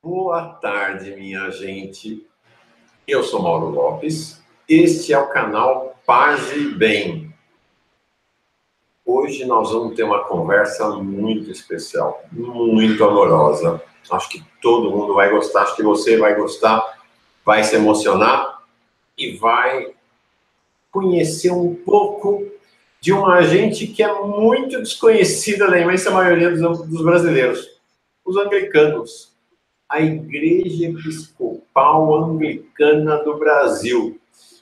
Boa tarde, minha gente. Eu sou Mauro Lopes. Este é o canal Paz e Bem. Hoje nós vamos ter uma conversa muito especial, muito amorosa. Acho que todo mundo vai gostar, acho que você vai gostar, vai se emocionar e vai conhecer um pouco de uma gente que é muito desconhecida da imensa maioria dos brasileiros, os anglicanos. A Igreja Episcopal Anglicana do Brasil.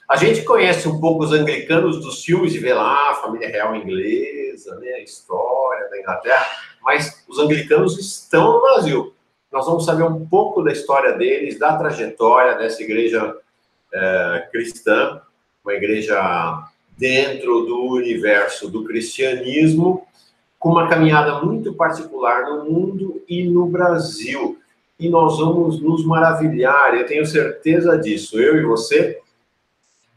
A gente conhece um pouco os anglicanos dos filmes de ver lá a família real inglesa, né, a história da Inglaterra, mas os anglicanos estão no Brasil. Nós vamos saber um pouco da história deles, da trajetória dessa igreja cristã, uma igreja dentro do universo do cristianismo, com uma caminhada muito particular no mundo e no Brasil. E nós vamos nos maravilhar, eu tenho certeza disso, eu e você,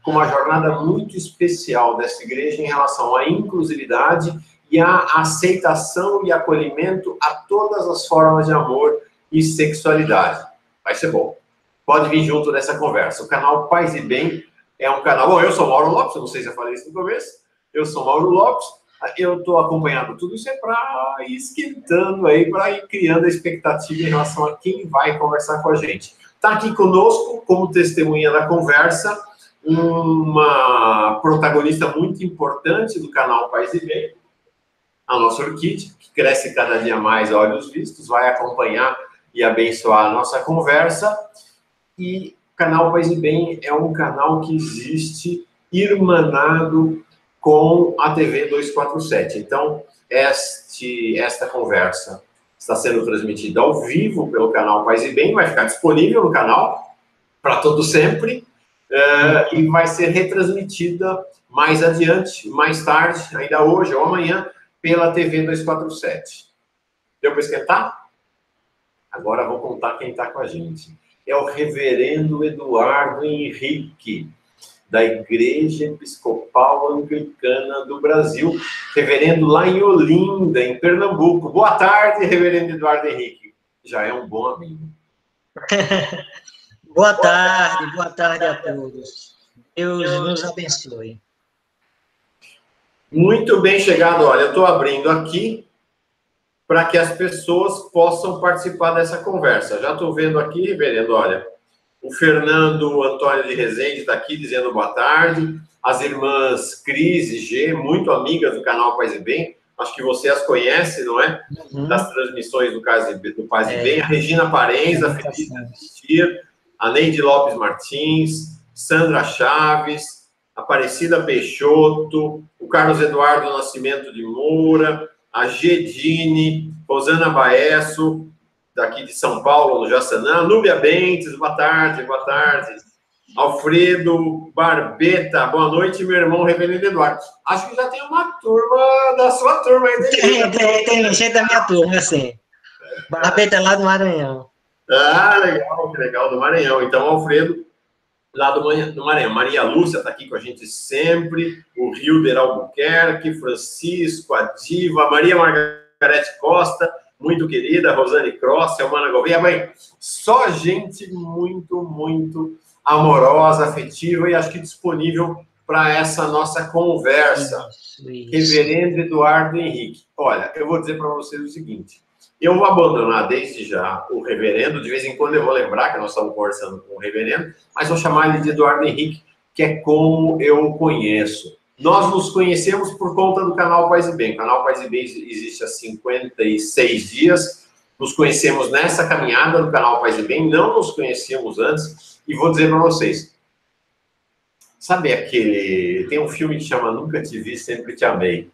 com uma jornada muito especial dessa igreja em relação à inclusividade e à aceitação e acolhimento a todas as formas de amor e sexualidade. Vai ser bom. Pode vir junto nessa conversa. O canal Paz e Bem é um canal... Bom, eu sou Mauro Lopes, eu não sei se eu falei isso no começo. Eu sou Mauro Lopes. Eu estou acompanhando tudo isso para ir esquentando aí, para ir criando a expectativa em relação a quem vai conversar com a gente. Está aqui conosco, como testemunha da conversa, uma protagonista muito importante do canal Paz e Bem, a nossa Orquídea, que cresce cada dia mais a olhos vistos, vai acompanhar e abençoar a nossa conversa. E o canal Paz e Bem é um canal que existe irmanado com a TV 247. Então, esta conversa está sendo transmitida ao vivo pelo canal Paz e Bem, vai ficar disponível no canal para todo sempre, e vai ser retransmitida mais adiante, mais tarde, ainda hoje ou amanhã, pela TV 247. Deu para esquentar? Agora vou contar quem está com a gente. É o reverendo Eduardo Henrique, da Igreja Episcopal Anglicana do Brasil, reverendo lá em Olinda, em Pernambuco. Boa tarde, reverendo Eduardo Henrique. Já é um bom amigo. Boa tarde a todos. Deus nos abençoe. Muito bem chegado. Olha, eu estou abrindo aqui para que as pessoas possam participar dessa conversa. Já estou vendo aqui, reverendo, olha... O Fernando Antônio de Rezende está aqui dizendo boa tarde. As irmãs Cris e G, muito amigas do canal Paz e Bem. Acho que você as conhece, não é? Uhum. Das transmissões do Paz e Bem. A Regina Parens, a Felipe Assistir, a Neide Lopes Martins, Sandra Chaves, Aparecida Peixoto, o Carlos Eduardo Nascimento de Moura, a Gedine, Rosana Baesso, daqui de São Paulo, no Jaçanã, Núbia Bentes, boa tarde. Alfredo Barbeta, boa noite, meu irmão reverendo Eduardo. Acho que já tem uma turma da sua turma aí. Tem gente da minha turma, sim. Barbeta é lá do Maranhão. Ah, legal, que legal, do Maranhão. Então, Alfredo, lá do Maranhão. Maria Lúcia está aqui com a gente sempre, o Hilder Albuquerque, Francisco, a Diva, Maria Margarete Costa, muito querida, Rosane Cross, Elmana Gouveia, mãe, só gente muito, muito amorosa, afetiva e acho que disponível para essa nossa conversa. Isso. Reverendo Eduardo Henrique. Olha, eu vou dizer para vocês o seguinte, eu vou abandonar desde já o reverendo, de vez em quando eu vou lembrar que nós estamos conversando com o reverendo, mas vou chamar ele de Eduardo Henrique, que é como eu o conheço. Nós nos conhecemos por conta do canal Paz e Bem. O canal Paz e Bem existe há 56 dias. Nos conhecemos nessa caminhada do canal Paz e Bem. Não nos conhecíamos antes. E vou dizer para vocês. Sabe aquele... Tem um filme que chama Nunca Te Vi, Sempre Te Amei.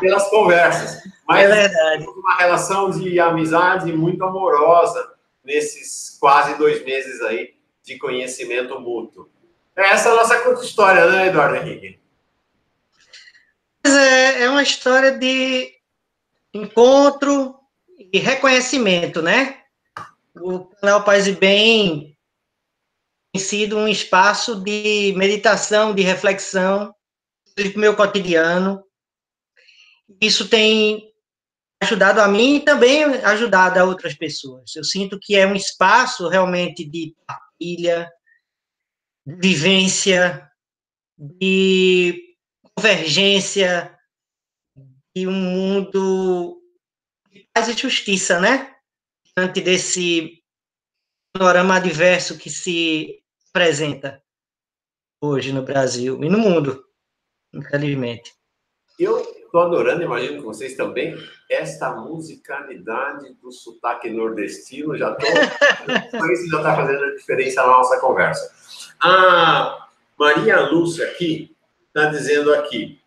Pelas conversas. Mas é verdade. Uma relação de amizade muito amorosa nesses quase 2 meses aí de conhecimento mútuo. Essa é a nossa curta história, né, Eduardo Henrique? É uma história de encontro e reconhecimento, né? O canal Paz e Bem tem sido um espaço de meditação, de reflexão do meu cotidiano. Isso tem ajudado a mim e também ajudado a outras pessoas. Eu sinto que é um espaço realmente de partilha, de vivência, de convergência, e um mundo de paz e justiça, né? Diante desse panorama adverso que se apresenta hoje no Brasil e no mundo, infelizmente. Eu estou adorando, imagino que vocês também, esta musicalidade do sotaque nordestino, já estou... Isso já está fazendo a diferença na nossa conversa. A Maria Lúcia aqui está dizendo aqui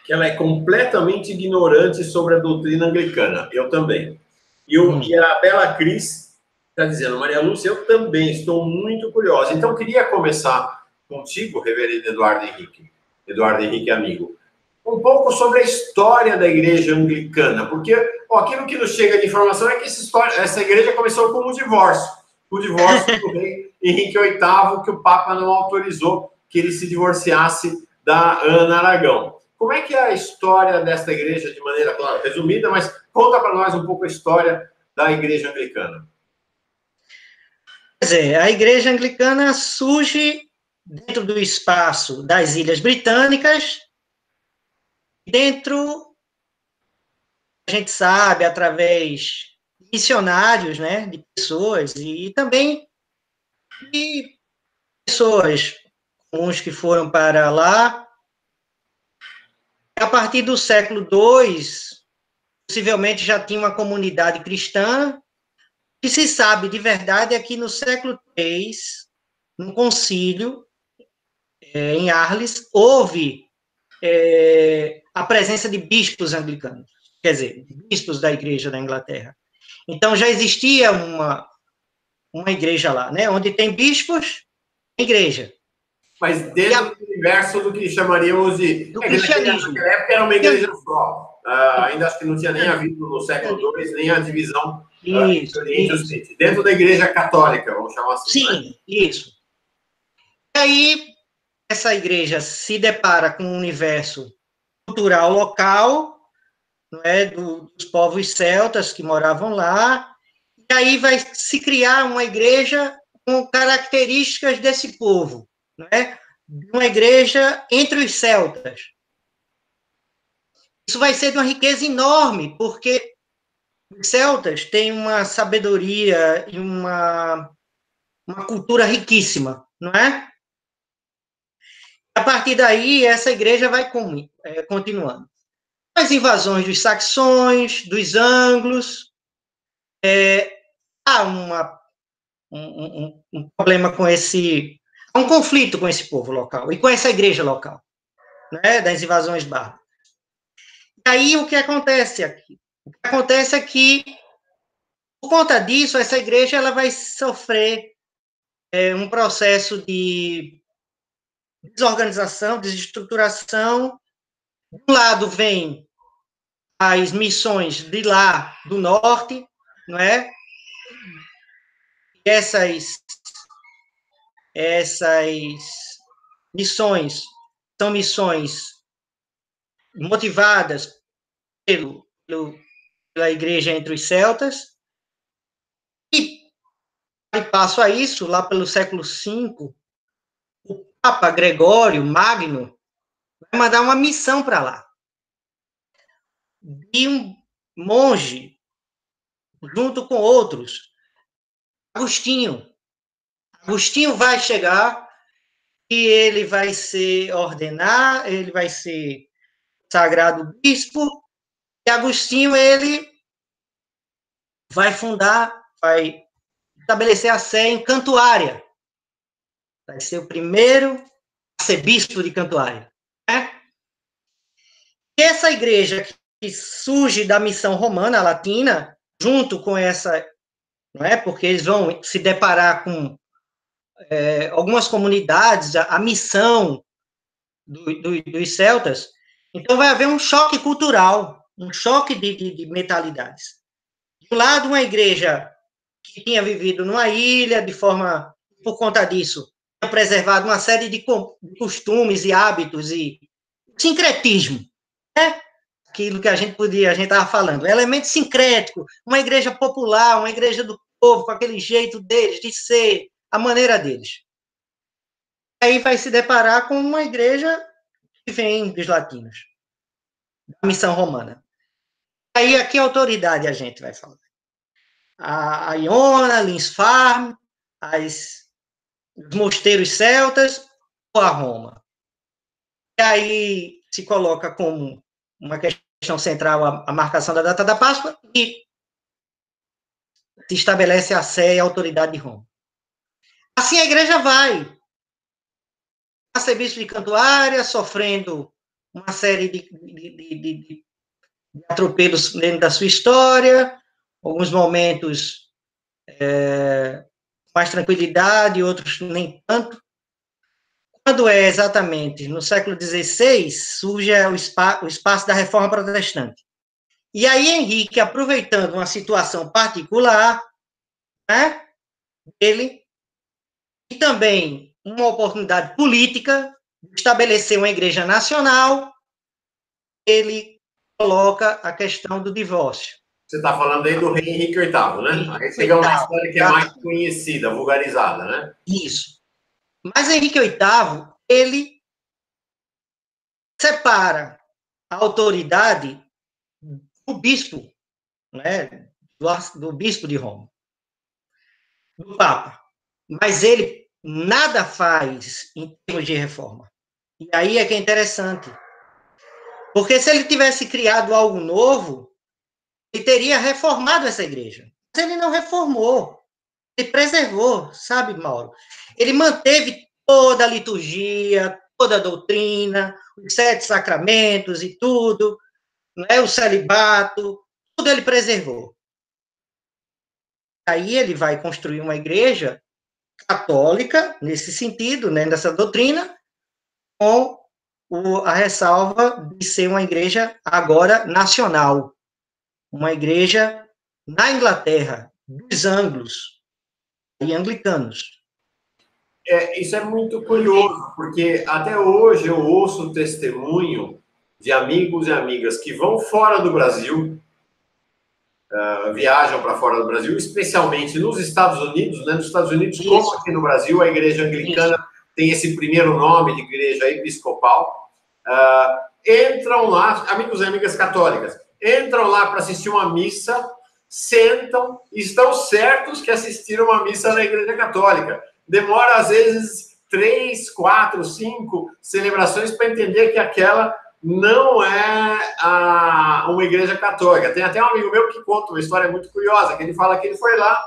que ela é completamente ignorante sobre a doutrina anglicana. Eu também. E a Bela Cris está dizendo, Maria Lúcia, eu também estou muito curiosa. Então, queria começar contigo, reverendo Eduardo Henrique amigo, um pouco sobre a história da igreja anglicana, porque aquilo que nos chega de informação é que essa igreja começou com o divórcio do rei Henrique VIII, que o Papa não autorizou que ele se divorciasse da Ana Aragão. Como é que é a história desta igreja, de maneira, claro, resumida, mas conta para nós um pouco a história da igreja anglicana. Quer dizer, a igreja anglicana surge dentro do espaço das Ilhas Britânicas, dentro, a gente sabe, através de missionários, né, de pessoas, e também de pessoas comuns que foram para lá. A partir do século II, possivelmente já tinha uma comunidade cristã. O que se sabe de verdade é que no século III, num concílio, em Arles, houve a presença de bispos anglicanos, quer dizer, bispos da igreja da Inglaterra. Então, já existia uma igreja lá, né? Onde tem bispos, tem igreja. Mas dentro do universo do que chamaríamos de... do cristianismo. Naquela época era uma igreja só. Ainda acho que não tinha nem havido no século II, nem a divisão entre Oriente e Ocidente. Dentro da igreja católica, vamos chamar assim. Sim, né? Isso. E aí, essa igreja se depara com um universo cultural local, não é, dos povos celtas que moravam lá, e aí vai se criar uma igreja com características desse povo, não é? Uma igreja entre os celtas. Isso vai ser de uma riqueza enorme, porque os celtas têm uma sabedoria e uma cultura riquíssima, não é? A partir daí, essa igreja vai continuando. As invasões dos saxões, dos anglos, há um problema com há um conflito com esse povo local e com essa igreja local, né, das invasões bárbaras. E aí, o que acontece aqui? O que acontece é que, por conta disso, essa igreja ela vai sofrer um processo de desorganização, desestruturação. De um lado vem as missões de lá do norte, não é? Essas missões são missões motivadas pela igreja entre os celtas, e passo a isso, lá pelo século V, o Papa Gregório Magno vai mandar uma missão para lá, e um monge, junto com outros, Agostinho vai chegar e ele vai ele vai ser sagrado bispo, e Agostinho, ele vai estabelecer a sé em Cantuária. Vai ser o primeiro a ser bispo de Cantuária. Né? E essa igreja que surge da missão romana, latina, junto com essa, não é? Porque eles vão se deparar com algumas comunidades, a missão dos celtas. Então, vai haver um choque cultural, um choque de mentalidades. De um lado, uma igreja que tinha vivido numa ilha, por conta disso, tinha preservado uma série de costumes e hábitos e sincretismo, né? aquilo que a gente estava falando, elemento sincrético, uma igreja popular, uma igreja do povo, com aquele jeito deles, de ser, a maneira deles. Aí vai se deparar com uma igreja que vem dos latinos, da missão romana. Aí, aqui a autoridade a gente vai falar. A Iona, Linsfarm, os mosteiros celtas, ou a Roma. E aí se coloca como uma questão central a marcação da data da Páscoa e se estabelece a sé e a autoridade de Roma. Assim a igreja vai. Arcebispo de Cantuária, sofrendo uma série de atropelos dentro da sua história, alguns momentos mais tranquilidade, outros nem tanto. Quando é exatamente no século XVI, surge o espaço da Reforma Protestante. E aí Henrique, aproveitando uma situação particular, né, ele, e também uma oportunidade política, de estabelecer uma igreja nacional, ele coloca a questão do divórcio. Você está falando aí do rei Henrique VIII, né? Aí chega uma história que é mais conhecida, vulgarizada, né? Isso. Mas Henrique VIII, ele separa a autoridade do bispo, né, do bispo de Roma, do Papa. Mas ele nada faz em termos de reforma. E aí é que é interessante. Porque se ele tivesse criado algo novo, ele teria reformado essa igreja. Mas ele não reformou. Ele preservou, sabe, Mauro? Ele manteve toda a liturgia, toda a doutrina, os 7 sacramentos e tudo, né, o celibato, tudo ele preservou. Aí ele vai construir uma igreja católica, nesse sentido, né, nessa doutrina, com a ressalva de ser uma igreja agora nacional, uma igreja na Inglaterra, dos anglos e anglicanos. Isso é muito curioso, porque até hoje eu ouço testemunho de amigos e amigas que vão fora do Brasil, viajam para fora do Brasil, especialmente nos Estados Unidos, né? Nos Estados Unidos, Isso. como aqui no Brasil, a igreja anglicana tem esse primeiro nome de igreja episcopal, entram lá, amigos e amigas católicas, entram lá para assistir uma missa, sentam e estão certos que assistiram uma missa na igreja católica. Demora, às vezes, 3, 4, 5 celebrações para entender que aquela não é uma igreja católica. Tem até um amigo meu que conta uma história muito curiosa, que ele fala que ele foi lá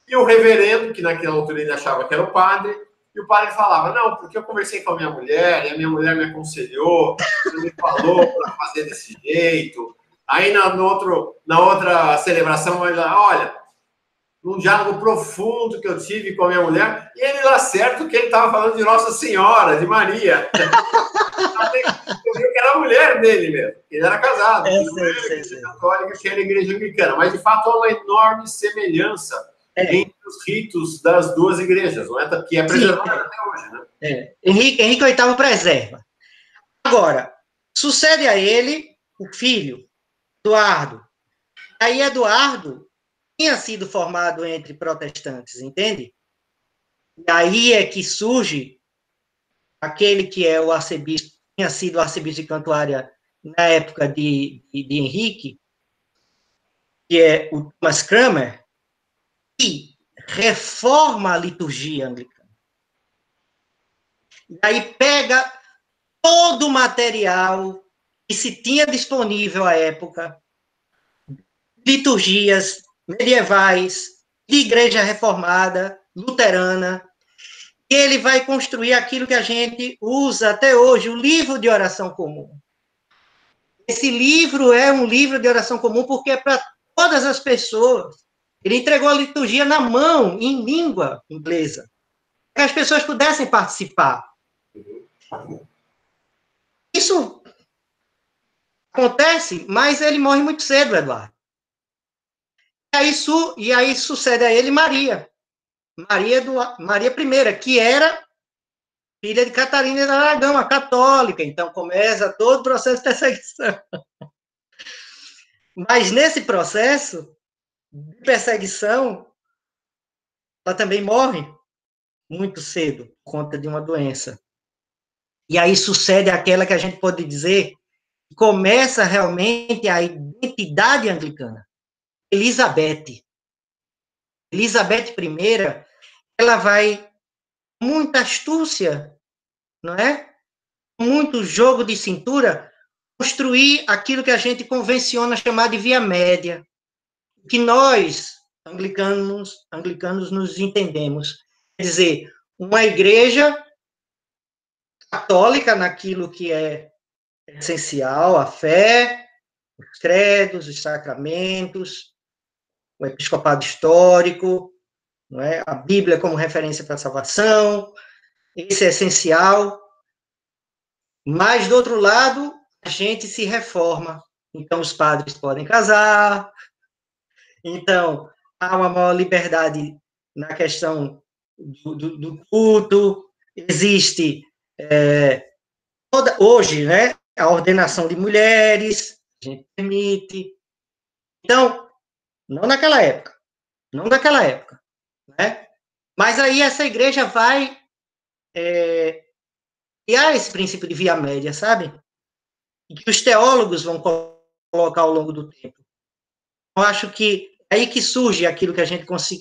e o reverendo, que naquela altura ele achava que era o padre, e o padre falava, não, porque eu conversei com a minha mulher, e a minha mulher me aconselhou, ela me falou para fazer desse jeito. Aí na outra celebração, ele fala, olha, num diálogo profundo que eu tive com a minha mulher, e ele lá certo que ele estava falando de Nossa Senhora, de Maria. Eu vi que era a mulher dele mesmo, ele era casado, não era a igreja católica, que era a igreja anglicana, mas de fato há uma enorme semelhança entre os ritos das duas igrejas, não é? Que é preservada até hoje, né? Henrique VIII preserva. Agora, sucede a ele o filho, Eduardo. Aí Eduardo tinha sido formado entre protestantes, entende? E aí é que surge aquele que é o arcebispo, tinha sido o arcebispo de Cantuária na época de Henrique, que é o Thomas Cranmer, que reforma a liturgia anglicana. E aí pega todo o material que se tinha disponível à época, liturgias medievais, de igreja reformada, luterana, e ele vai construir aquilo que a gente usa até hoje, o livro de oração comum. Esse livro é um livro de oração comum porque é para todas as pessoas. Ele entregou a liturgia na mão, em língua inglesa, para que as pessoas pudessem participar. Isso acontece, mas ele morre muito cedo, Eduardo. E aí sucede a ele Maria I, que era filha de Catarina de Aragão, a católica. Então começa todo o processo de perseguição. Mas nesse processo de perseguição, ela também morre muito cedo por conta de uma doença. E aí sucede aquela que a gente pode dizer, começa realmente a identidade anglicana. Elizabeth I, ela vai, com muita astúcia, não é? Com muito jogo de cintura, construir aquilo que a gente convenciona chamar de via média, que nós, anglicanos nos entendemos. Quer dizer, uma igreja católica naquilo que é essencial, a fé, os credos, os sacramentos, o episcopado histórico, não é? A Bíblia como referência para a salvação, isso é essencial. Mas, do outro lado, a gente se reforma. Então, os padres podem casar, então, há uma maior liberdade na questão do culto, existe hoje, né, a ordenação de mulheres, a gente permite. Então, não naquela época, né? Mas aí essa igreja vai criar esse princípio de via média, sabe? E que os teólogos vão colocar ao longo do tempo. Eu acho que é aí que surge aquilo que a gente pode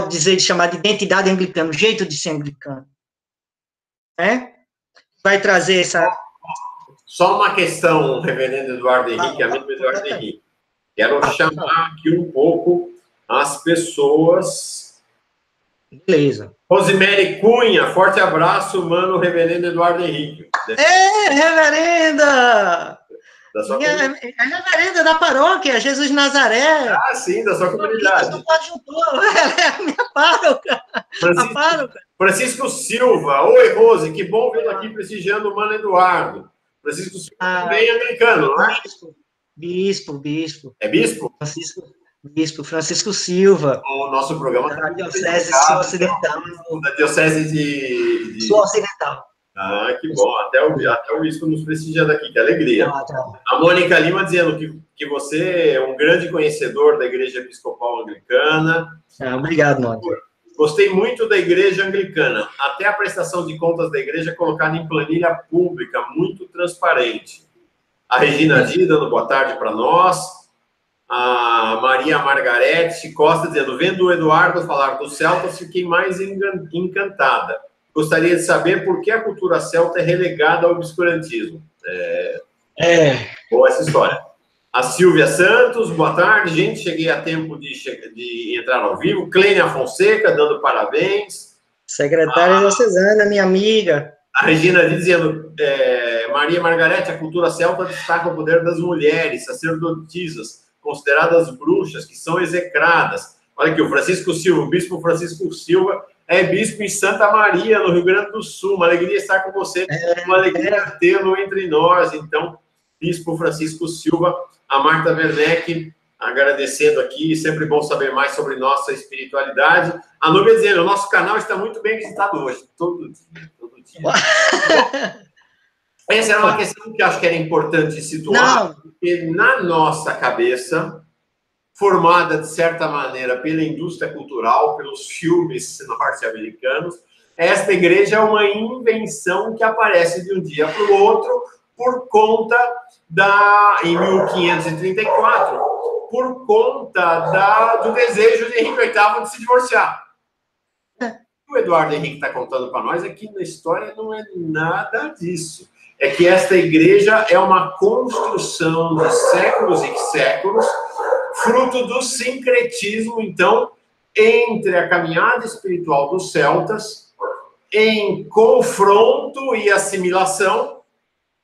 dizer de chamar de identidade anglicana, o jeito de ser anglicano. Né? Vai trazer essa... Só uma questão, reverendo Eduardo Henrique, amigo Eduardo Henrique. Quero chamar aqui um pouco as pessoas. Beleza. Rosemary Cunha, forte abraço, mano, reverendo Eduardo Henrique. Reverenda! É reverenda da paróquia, Jesus Nazaré. Ah, sim, da sua comunidade. Ela é a minha pároca. Francisco Silva. Oi, Rose, que bom vê-lo aqui prestigiando o mano Eduardo. Francisco Silva também é americano, não é? Bispo. É bispo? Francisco Silva. O nosso programa da Diocese Sul-Ocidental. Da Diocese de... Sul-Ocidental. Ah, que bom. Até o bispo nos prestigiando aqui, que alegria. A Mônica Lima dizendo que você é um grande conhecedor da Igreja Episcopal Anglicana. Obrigado, Mônica. Gostei muito da Igreja Anglicana. Até a prestação de contas da Igreja é colocada em planilha pública, muito transparente. A Regina Di dando boa tarde para nós. A Maria Margarete Costa dizendo, vendo o Eduardo falar dos celtas, fiquei mais encantada. Gostaria de saber por que a cultura celta é relegada ao obscurantismo. Boa essa história. A Silvia Santos, boa tarde, gente. Cheguei a tempo de entrar ao vivo. Clênia Fonseca, dando parabéns. Secretária diocesana, minha amiga. A Regina dizendo, Maria Margarete, a cultura celta destaca o poder das mulheres, sacerdotisas, consideradas bruxas, que são execradas. Olha aqui, o Francisco Silva, o bispo Francisco Silva, é bispo em Santa Maria, no Rio Grande do Sul. Uma alegria estar com você, uma alegria tê-lo entre nós. Então, bispo Francisco Silva, a Marta Werneck, agradecendo aqui, sempre bom saber mais sobre nossa espiritualidade. A Núbia dizendo, o nosso canal está muito bem visitado hoje, todo dia. Essa era uma questão que eu acho que era importante situar, porque na nossa cabeça, formada, de certa maneira, pela indústria cultural, pelos filmes norte-americanos, esta igreja é uma invenção que aparece de um dia para o outro por conta em 1534, por conta do desejo de Henrique VIII de se divorciar. O Eduardo Henrique está contando para nós aqui na história não é nada disso. É que esta igreja é uma construção de séculos e séculos, fruto do sincretismo, então, entre a caminhada espiritual dos celtas, em confronto e assimilação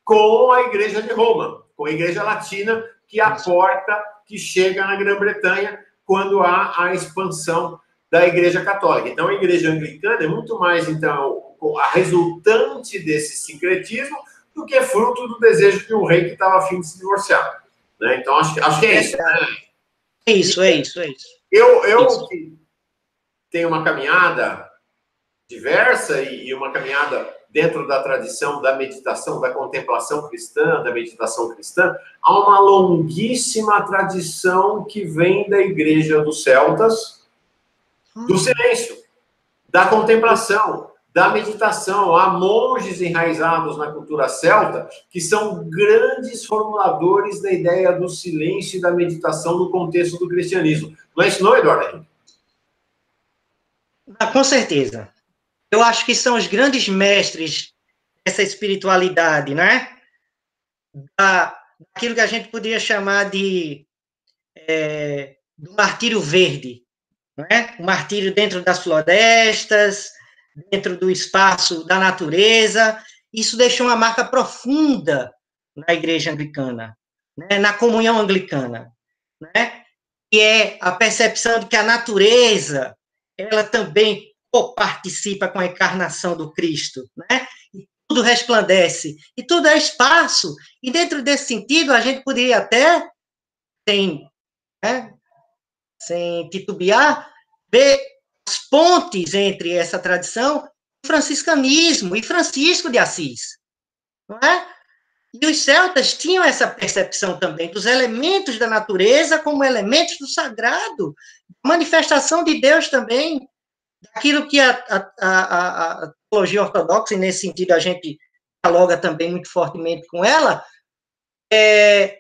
com a Igreja de Roma, com a Igreja Latina, que é a porta que chega na Grã-Bretanha quando há a expansão da Igreja Católica. Então, a Igreja Anglicana é muito mais, então, a resultante desse sincretismo do que fruto do desejo de um rei que estava a fim de se divorciar. Né? Então, acho que é isso. Né? É isso. Eu tenho uma caminhada diversa e uma caminhada dentro da tradição da meditação, da contemplação cristã, da meditação cristã, há uma longuíssima tradição que vem da igreja dos celtas, do silêncio, da contemplação, da meditação. Há monges enraizados na cultura celta que são grandes formuladores da ideia do silêncio e da meditação no contexto do cristianismo. Não é isso não, Eduardo Henrique? Com certeza. Eu acho que são os grandes mestres dessa espiritualidade, né? Daquilo que a gente poderia chamar de do martírio verde, não é? O martírio dentro das florestas, dentro do espaço da natureza. Isso deixou uma marca profunda na igreja anglicana, né? Na comunhão anglicana, né? E é a percepção de que a natureza, ela também participa com a encarnação do Cristo, né? E tudo resplandece, e tudo é espaço, e dentro desse sentido, a gente poderia até, sem titubear, ver as pontes entre essa tradição e o franciscanismo, e Francisco de Assis, não é? E os celtas tinham essa percepção também dos elementos da natureza como elementos do sagrado, manifestação de Deus também, aquilo que a teologia ortodoxa, e nesse sentido a gente dialoga também muito fortemente com ela, é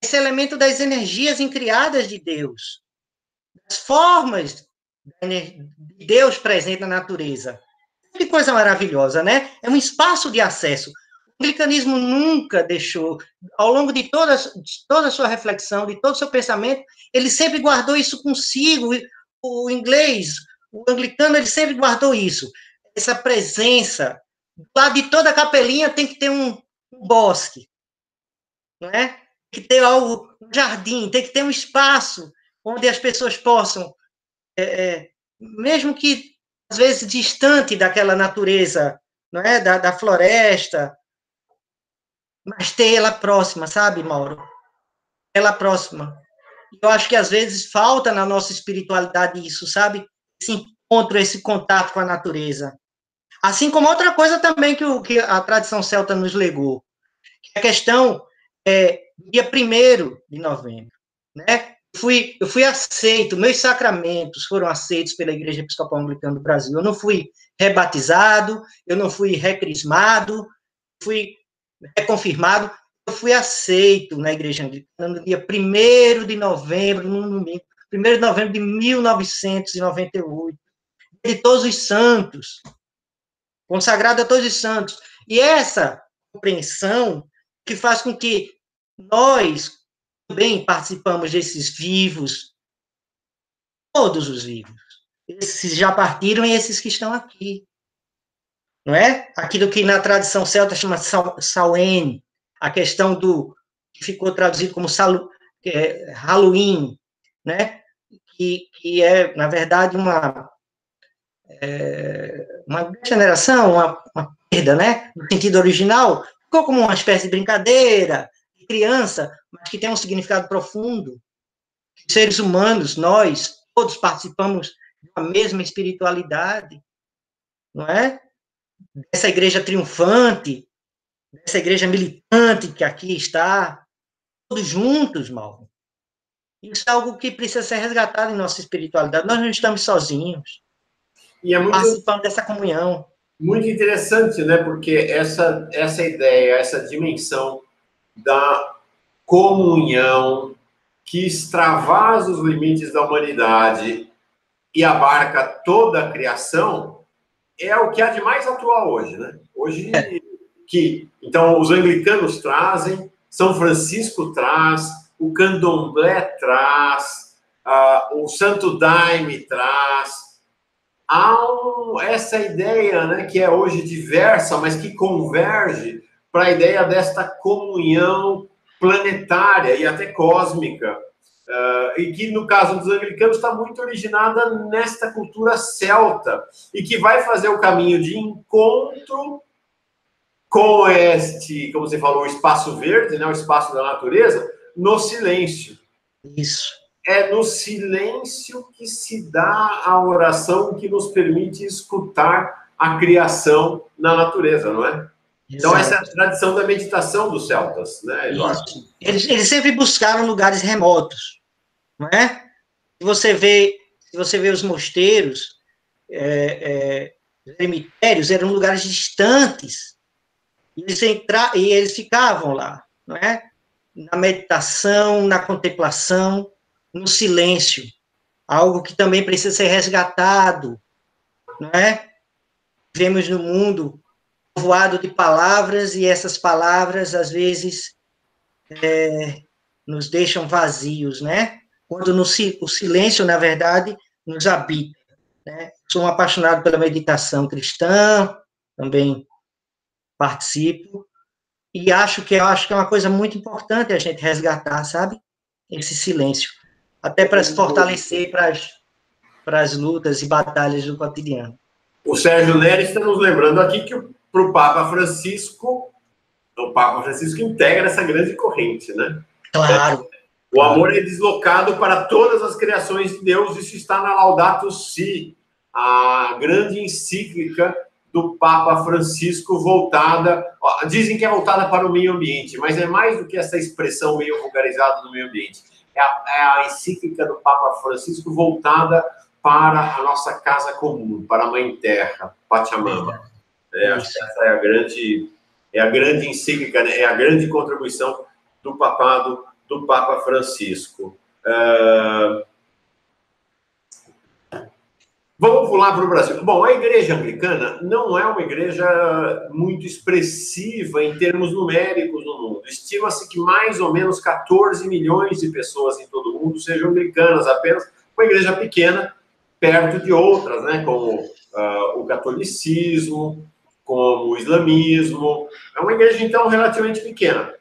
esse elemento das energias incriadas de Deus, das formas de Deus presente na natureza. Que coisa maravilhosa, né? É um espaço de acesso. O anglicanismo nunca deixou, ao longo de toda a sua reflexão, de todo o seu pensamento, ele sempre guardou isso consigo. O inglês, o anglicano, ele sempre guardou isso. Essa presença. Do lado de toda a capelinha tem que ter um bosque, não é? Tem que ter um jardim, tem que ter um espaço onde as pessoas possam, mesmo que às vezes distante daquela natureza, não é? Da floresta, mas ter ela próxima, sabe, Mauro? Ela próxima. Eu acho que às vezes falta na nossa espiritualidade isso, sabe? Esse encontro, esse contato com a natureza. Assim como outra coisa também que a tradição celta nos legou, que a questão dia 1º de novembro, né? Eu fui aceito, meus sacramentos foram aceitos pela Igreja Episcopal Anglicana do Brasil. Eu não fui rebatizado, eu não fui recrismado, fui reconfirmado, eu fui aceito na Igreja Anglicana no dia 1º de novembro, no domingo, 1º de novembro de 1998, de Todos os Santos, consagrado a Todos os Santos. E essa compreensão que faz com que nós também participamos desses vivos, todos os vivos, esses já partiram e esses que estão aqui, não é? Aquilo que na tradição celta chama Samhain, a questão que ficou traduzido como Halloween, né? Que é, na verdade, uma degeneração, uma perda, né? No sentido original, ficou como uma espécie de brincadeira, de criança, mas que tem um significado profundo. Seres humanos, nós, todos participamos da mesma espiritualidade, não é? Dessa igreja triunfante, dessa igreja militante que aqui está, todos juntos, Mauro. Isso é algo que precisa ser resgatado em nossa espiritualidade. Nós não estamos sozinhos. E é muito participando dessa comunhão. Muito interessante, né? Porque essa ideia, essa dimensão da comunhão que extravasa os limites da humanidade e abarca toda a criação é o que há de mais atual hoje, né? Hoje, então, os anglicanos trazem, São Francisco traz, o candomblé traz, o Santo Daime traz. Há essa ideia, né, que é hoje diversa, mas que converge para a ideia desta comunhão planetária e até cósmica, e que, no caso dos anglicanos, está muito originada nesta cultura celta, e que vai fazer o caminho de encontro com este, como você falou, o espaço verde, né, o espaço da natureza, no silêncio. Isso. É no silêncio que se dá a oração que nos permite escutar a criação na natureza, não é? Então, Exato. essa é a tradição da meditação dos celtas, né, Eduardo? Isso. Eles sempre buscaram lugares remotos, não é? Se você vê os mosteiros, os cemitérios, eram lugares distantes, e eles ficavam lá, não é? Na meditação, na contemplação, no silêncio, algo que também precisa ser resgatado, não é? Vivemos no mundo povoado de palavras, e essas palavras, às vezes, nos deixam vazios, né? Quando o silêncio, na verdade, nos habita, né? Sou um apaixonado pela meditação cristã, também participo, e acho que é uma coisa muito importante a gente resgatar, sabe? Esse silêncio, até para se fortalecer para as lutas e batalhas do cotidiano. O Sérgio Nery está nos lembrando aqui que para o Papa Francisco integra essa grande corrente, né? Claro. O amor é deslocado para todas as criações de Deus. Isso está na Laudato Si, a grande encíclica do Papa Francisco, voltada... Dizem que é voltada para o meio ambiente, mas é mais do que essa expressão meio vulgarizada do meio ambiente. É a encíclica do Papa Francisco voltada para a nossa casa comum, para a Mãe Terra, Pachamama. Acho que essa é a grande encíclica, né? É a grande contribuição do papado do Papa Francisco. Vamos pular para o Brasil. Bom, a igreja anglicana não é uma igreja muito expressiva em termos numéricos no mundo. Estima-se que mais ou menos 14 milhões de pessoas em todo o mundo sejam anglicanas, apenas uma igreja pequena, perto de outras, né, como o catolicismo, como o islamismo. É uma igreja, então, relativamente pequena.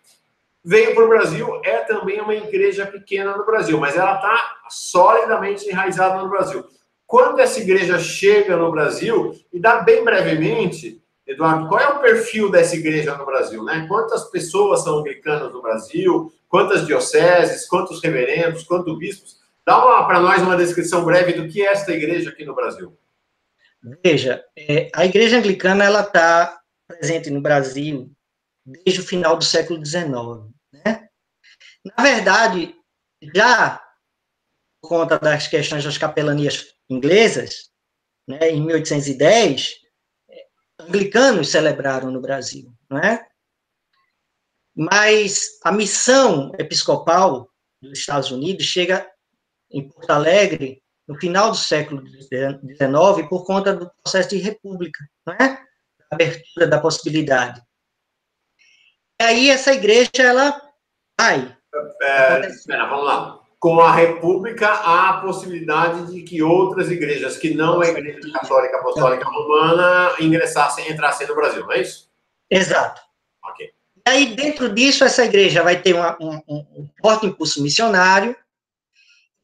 Veio para o Brasil, é também uma igreja pequena no Brasil, mas ela está solidamente enraizada no Brasil. Quando essa igreja chega no Brasil, e dá bem brevemente, Eduardo, qual é o perfil dessa igreja no Brasil, né? Quantas pessoas são anglicanas no Brasil, quantas dioceses, quantos reverendos, quantos bispos? Dá para nós uma descrição breve do que é esta igreja aqui no Brasil. Veja, a igreja anglicana, ela está presente no Brasil desde o final do século XIX, né? Na verdade, já por conta das questões das capelanias inglesas, né, em 1810, anglicanos celebraram no Brasil, não é? Mas a missão episcopal dos Estados Unidos chega em Porto Alegre no final do século XIX por conta do processo de república, não é? A abertura da possibilidade. E aí essa igreja, ela vai. Vamos lá. Com a República, há a possibilidade de que outras igrejas, que não a Igreja Católica Apostólica Romana, entrassem no Brasil, não é isso? Exato. Ok. E aí, dentro disso, essa igreja vai ter um forte impulso missionário,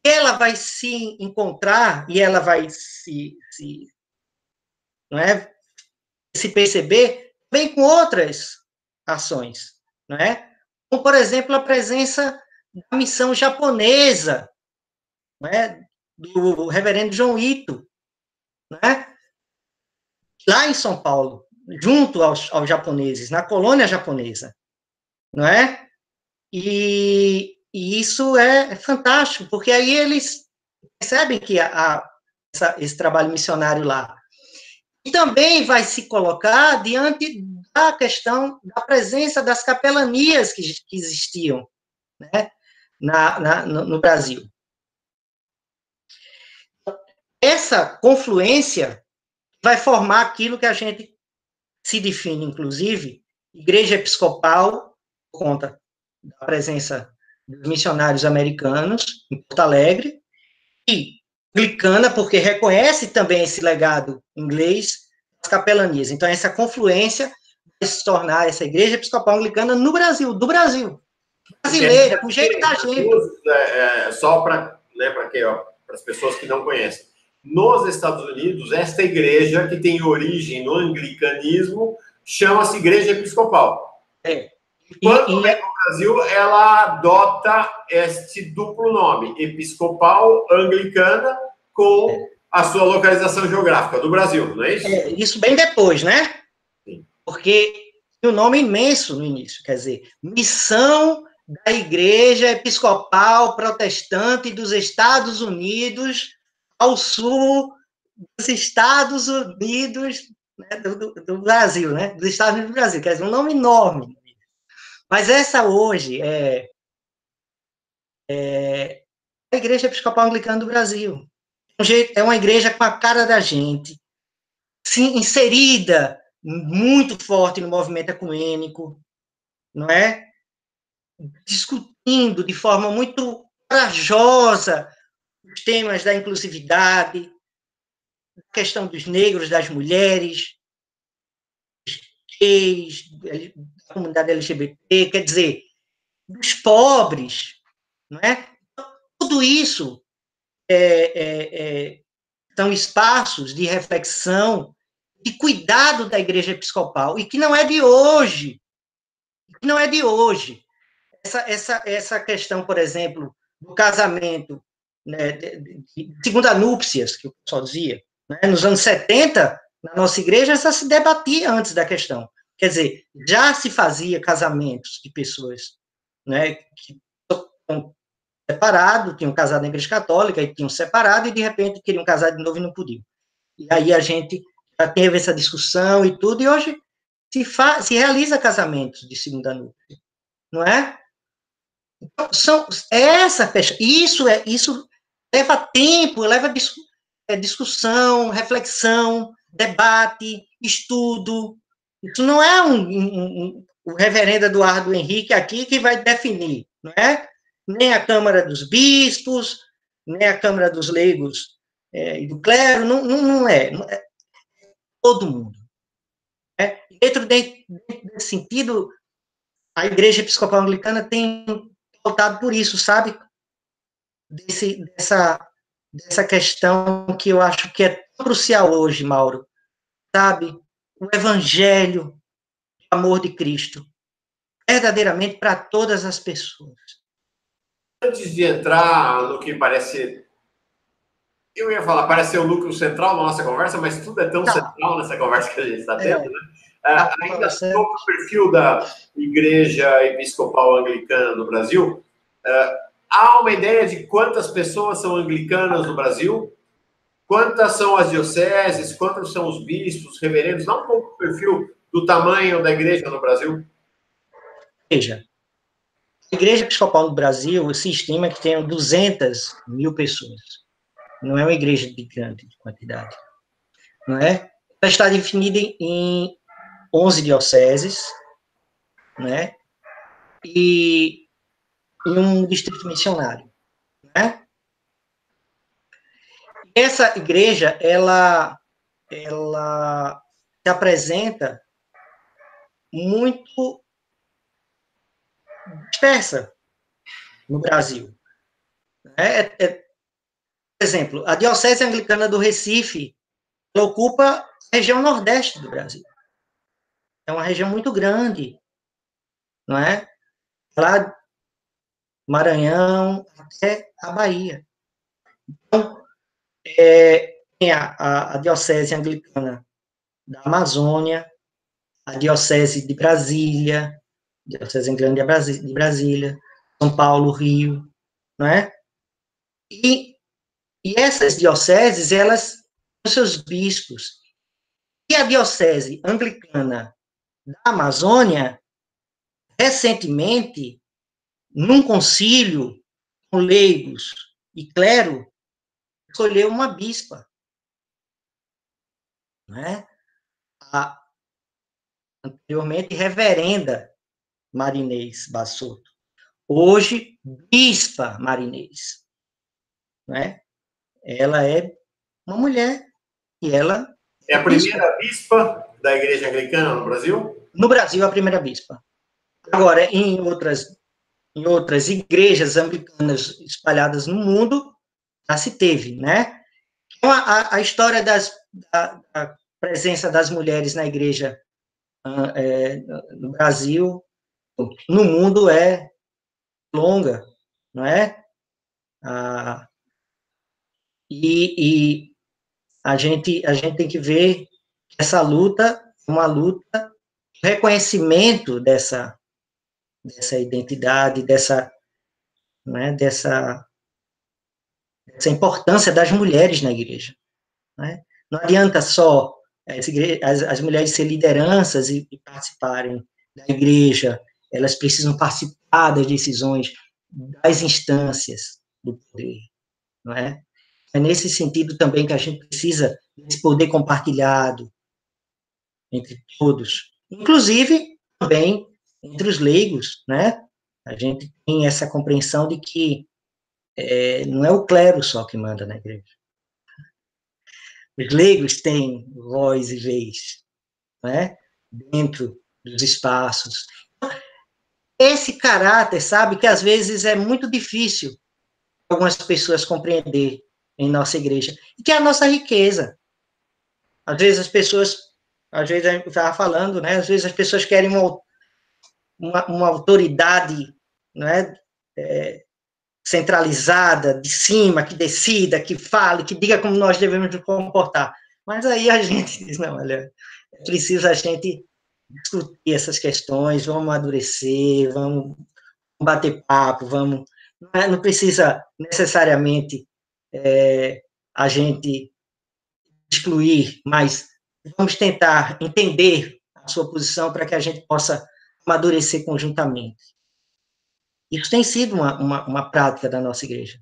ela vai se encontrar e ela vai não é, se perceber bem com outras ações, não é? Como, por exemplo, a presença da missão japonesa, não é? Do reverendo João Ito, não é? Lá em São Paulo, junto aos japoneses, na colônia japonesa, não é? E isso é fantástico, porque aí eles percebem que esse trabalho missionário lá. E também vai se colocar diante da questão da presença das capelanias que existiam, né, no Brasil. Essa confluência vai formar aquilo que a gente se define, inclusive, igreja episcopal, por conta da presença dos missionários americanos em Porto Alegre, e anglicana, porque reconhece também esse legado inglês das capelanias. Então, essa confluência vai se tornar essa igreja episcopal anglicana no Brasil, do Brasil. Brasileira, com o jeito da gente. Só para as pessoas que não conhecem. Nos Estados Unidos, esta igreja, que tem origem no anglicanismo, chama-se Igreja Episcopal. Quando vem no Brasil, ela adota este duplo nome, episcopal anglicana, com a sua localização geográfica do Brasil, não é isso? Isso bem depois, né? Sim. Porque tem um nome imenso no início, quer dizer, Missão da Igreja Episcopal Protestante dos Estados Unidos ao sul dos Estados Unidos, né, do Brasil, né? Dos Estados Unidos do Brasil, quer dizer, um nome enorme. Mas essa hoje é a Igreja Episcopal Anglicana do Brasil. É uma igreja com a cara da gente, sim, inserida muito forte no movimento ecumênico, não é? Discutindo de forma muito corajosa os temas da inclusividade, a questão dos negros, das mulheres, gays, da comunidade LGBT, quer dizer, dos pobres, não é? Tudo isso são espaços de reflexão, de cuidado da Igreja Episcopal, e que não é de hoje, não é de hoje. Essa questão, por exemplo, do casamento, né, de segunda núpcias, que o pessoal dizia, né, nos anos 70, na nossa igreja, já se debatia antes da questão. Quer dizer, já se fazia casamentos de pessoas, né, que tinham separado, tinham casado na igreja católica e tinham separado, e de repente queriam casar de novo e não podiam. E aí a gente já teve essa discussão e tudo, e hoje se realiza casamentos de segunda núpcia, não é? Isso leva tempo, leva discussão, reflexão, debate, estudo. Isso não é o reverendo Eduardo Henrique aqui que vai definir, não é? Nem a Câmara dos Bispos, nem a Câmara dos Leigos e do Clero, não é todo mundo. Dentro desse sentido, a Igreja Episcopal Anglicana tem pautado por isso, sabe? Dessa questão que eu acho que é crucial hoje, Mauro, sabe? O evangelho, o amor de Cristo, verdadeiramente para todas as pessoas. Antes de entrar no que parece, eu ia falar, parece ser o núcleo central da nossa conversa, mas tudo é tão central nessa conversa que a gente está tendo, né? Ainda sobre o perfil da Igreja Episcopal Anglicana no Brasil, há uma ideia de quantas pessoas são anglicanas no Brasil? Quantas são as dioceses? Quantos são os bispos, reverendos? Dá um pouco o perfil do tamanho da igreja no Brasil. Veja, a Igreja Episcopal do Brasil se estima que tenham 200 mil pessoas. Não é uma igreja de grande quantidade. Não é? Ela está definida em 11 dioceses, né? E um distrito missionário, né? Essa igreja, ela se apresenta muito dispersa no Brasil. Por exemplo, a Diocese Anglicana do Recife, ela ocupa a região nordeste do Brasil. É uma região muito grande, não é? Lá Maranhão até a Bahia. Então, tem a Diocese Anglicana da Amazônia, a Diocese de Brasília, a Diocese Anglicana de Brasília, São Paulo, Rio, não é? E essas dioceses, elas têm seus bispos. E a Diocese Anglicana da Amazônia, recentemente, num concílio com leigos e clero, escolheu uma bispa, né? A anteriormente reverenda Marinês Bassotto, hoje bispa Marinês, né? Ela é uma mulher e ela é a primeira bispa da Igreja Anglicana no Brasil? No Brasil, a primeira bispa. Agora, em outras igrejas anglicanas espalhadas no mundo, já se teve, né? Então, a história da presença das mulheres na igreja no Brasil, no mundo, é longa, não é? a gente tem que ver que essa luta é uma luta de reconhecimento dessa identidade, né, dessa importância das mulheres na igreja. Né? Não adianta só as mulheres ser lideranças e participarem da igreja, elas precisam participar das decisões das instâncias do poder, não é? É nesse sentido também que a gente precisa desse poder compartilhado entre todos, inclusive também entre os leigos, né? A gente tem essa compreensão de que não é o clero só que manda na igreja. Os leigos têm voz e vez, né? Dentro dos espaços. Esse caráter, sabe, que às vezes é muito difícil algumas pessoas compreender em nossa igreja, e que é a nossa riqueza. Às vezes a gente estava falando, né? Às vezes as pessoas querem uma autoridade, né? Centralizada, de cima, que decida, que fale, que diga como nós devemos nos comportar. Mas aí a gente diz, não, olha, é preciso a gente discutir essas questões, vamos amadurecer, vamos bater papo, não precisa necessariamente a gente excluir, mas vamos tentar entender a sua posição para que a gente possa amadurecer conjuntamente. Isso tem sido uma prática da nossa igreja.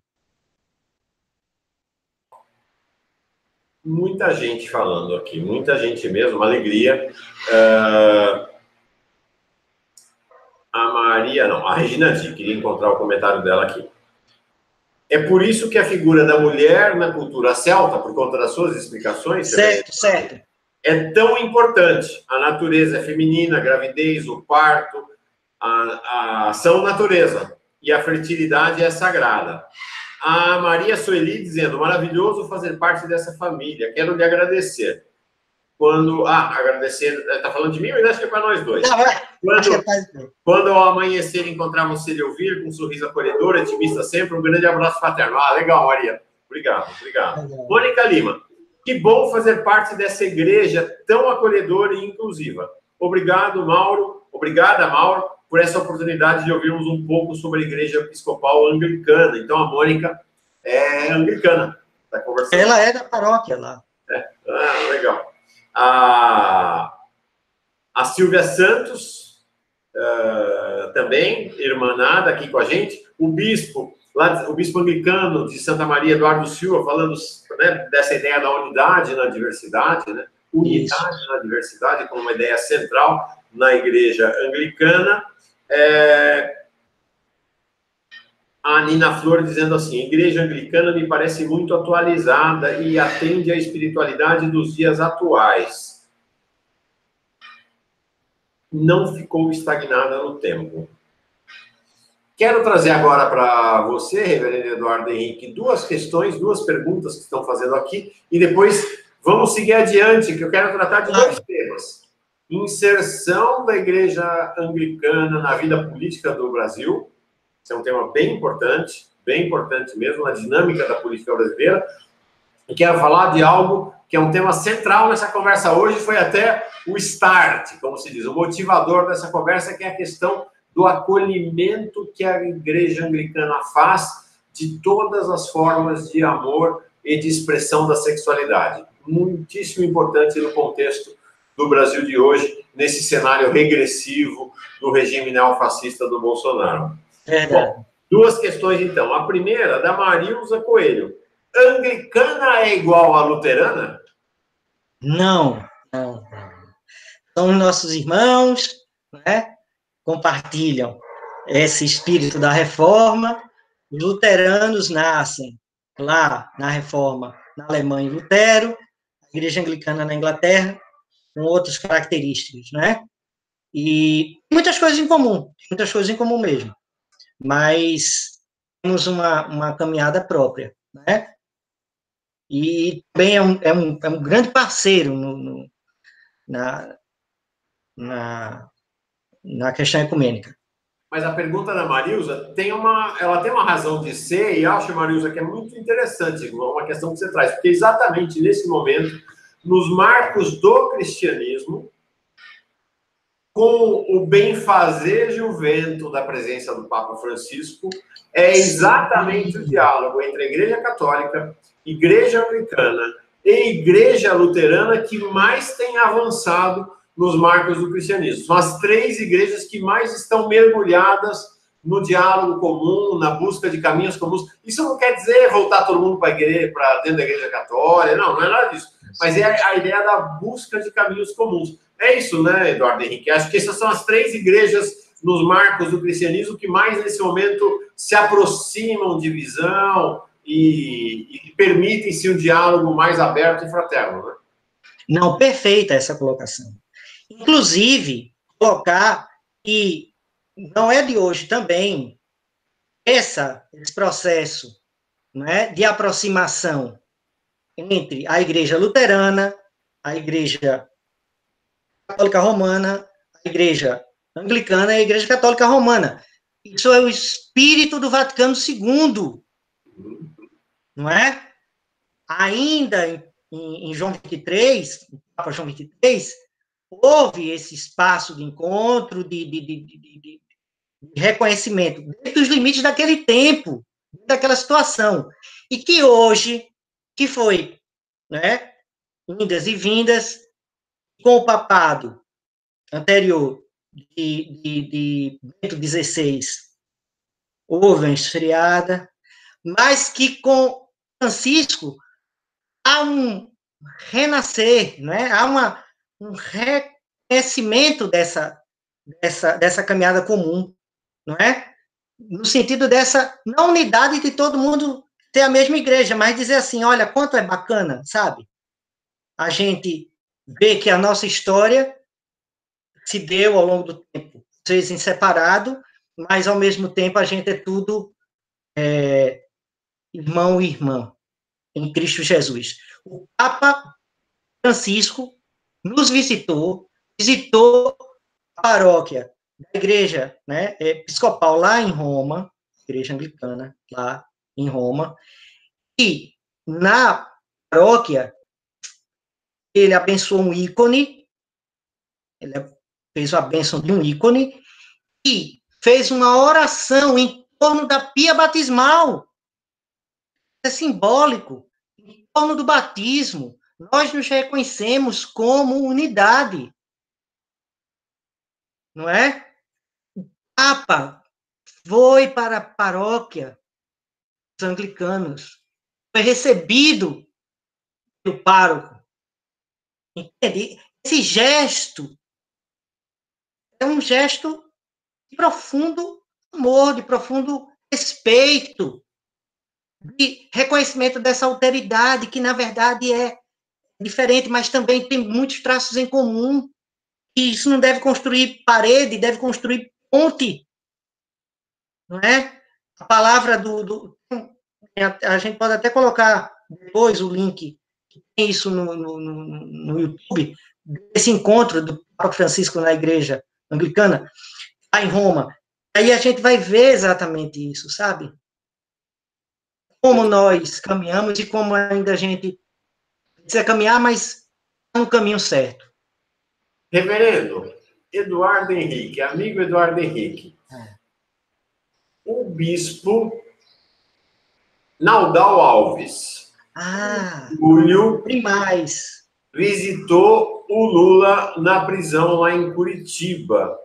Muita gente falando aqui, muita gente mesmo, uma alegria. A Regina D, queria encontrar o comentário dela aqui. É por isso que a figura da mulher na cultura celta, por conta das suas explicações, certo. É tão importante. A natureza é feminina, a gravidez, o parto, são natureza. E a fertilidade é sagrada. A Maria Sueli dizendo, maravilhoso fazer parte dessa família, quero lhe agradecer. Agradecer, está falando de mim ou acho que é para nós dois? Quando ao amanhecer encontrar você e ouvir, com um sorriso acolhedor, otimista sempre, um grande abraço fraterno. Legal, Maria. Obrigado. Legal. Mônica Lima, que bom fazer parte dessa igreja tão acolhedora e inclusiva. Obrigada, Mauro, por essa oportunidade de ouvirmos um pouco sobre a Igreja Episcopal Anglicana. Então, a Mônica é anglicana. Está conversando. Ela é da paróquia lá. Legal. A Silvia Santos, também, irmanada aqui com a gente. O bispo anglicano de Santa Maria, Eduardo Silva, falando, né, dessa ideia da unidade na diversidade, né? Unidade na diversidade como uma ideia central na igreja anglicana. A Nina Flor dizendo assim, a igreja anglicana me parece muito atualizada e atende à espiritualidade dos dias atuais. Não ficou estagnada no tempo. Quero trazer agora para você, reverendo Eduardo Henrique, duas perguntas que estão fazendo aqui, e depois vamos seguir adiante, que eu quero tratar de dois temas. Inserção da igreja anglicana na vida política do Brasil. Esse é um tema bem importante mesmo, na dinâmica da política brasileira. E quero falar de algo que é um tema central nessa conversa hoje, foi até o start, como se diz, o motivador dessa conversa, que é a questão do acolhimento que a igreja anglicana faz de todas as formas de amor e de expressão da sexualidade. Muitíssimo importante no contexto do Brasil de hoje, nesse cenário regressivo do regime neofascista do Bolsonaro. Bom, duas questões, então. A primeira, da Marilza Coelho. Anglicana é igual à luterana? Não. São nossos irmãos, né? Compartilham esse espírito da reforma. Os luteranos nascem lá na reforma, na Alemanha, em Lutero, a igreja anglicana na Inglaterra, com outras características, né? E muitas coisas em comum mesmo, mas temos uma caminhada própria, né? E também é um grande parceiro na questão ecumênica. Mas a pergunta da Marilza ela tem uma razão de ser, e acho, Marilza, que é muito interessante, uma questão que você traz, porque exatamente nesse momento, nos marcos do cristianismo, com o benfazejo vento da presença do Papa Francisco, é exatamente o diálogo entre a Igreja Católica, Igreja Anglicana e Igreja Luterana que mais tem avançado nos marcos do cristianismo. São as 3 igrejas que mais estão mergulhadas no diálogo comum, na busca de caminhos comuns. Isso não quer dizer voltar todo mundo para dentro da Igreja Católica, não é nada disso. Mas é a ideia da busca de caminhos comuns. É isso, né, Eduardo Henrique? Acho que essas são as 3 igrejas nos marcos do cristianismo que mais, nesse momento, se aproximam de visão e permitem-se um diálogo mais aberto e fraterno, né? Não, perfeita essa colocação. Inclusive, colocar que não é de hoje também esse processo, né, de aproximação entre a Igreja Luterana, a Igreja Católica Romana, a Igreja Anglicana e a Igreja Católica Romana. Isso é o espírito do Vaticano II, não é? Ainda em João 23, Papa João 23, houve esse espaço de encontro, de reconhecimento, dentro dos limites daquele tempo, daquela situação. E que hoje, que foi, né, indas e vindas, com o papado anterior de Bento XVI, houve uma esfriada, mas que com Francisco há um renascer, né? Há um reconhecimento dessa caminhada comum, não é? No sentido dessa, não unidade de todo mundo ter a mesma igreja, mas dizer assim, olha, quanto é bacana, sabe? A gente vê que a nossa história se deu ao longo do tempo, vocês em separado, mas ao mesmo tempo a gente é tudo irmão e irmã em Cristo Jesus. O Papa Francisco nos visitou a paróquia da igreja, né, episcopal lá em Roma, igreja anglicana lá em Roma, e na paróquia ele abençoou um ícone, ele fez a bênção de um ícone e fez uma oração em torno da pia batismal. É simbólico, em torno do batismo. Nós nos reconhecemos como unidade. Não é? O Papa foi para a paróquia dos anglicanos, foi recebido pelo pároco. Entende? Esse gesto é um gesto de profundo amor, de profundo respeito, de reconhecimento dessa alteridade, que na verdade é diferente, mas também tem muitos traços em comum. E isso não deve construir parede, deve construir ponte, não é? A palavra a gente pode até colocar depois o link, que tem isso no YouTube, desse encontro do Papa Francisco na igreja anglicana, lá em Roma. Aí a gente vai ver exatamente isso, sabe? Como nós caminhamos e como ainda a gente precisa caminhar, mas no caminho certo. Reverendo Eduardo Henrique, amigo Eduardo Henrique, o bispo Naldal Alves, Julio, visitou o Lula na prisão lá em Curitiba.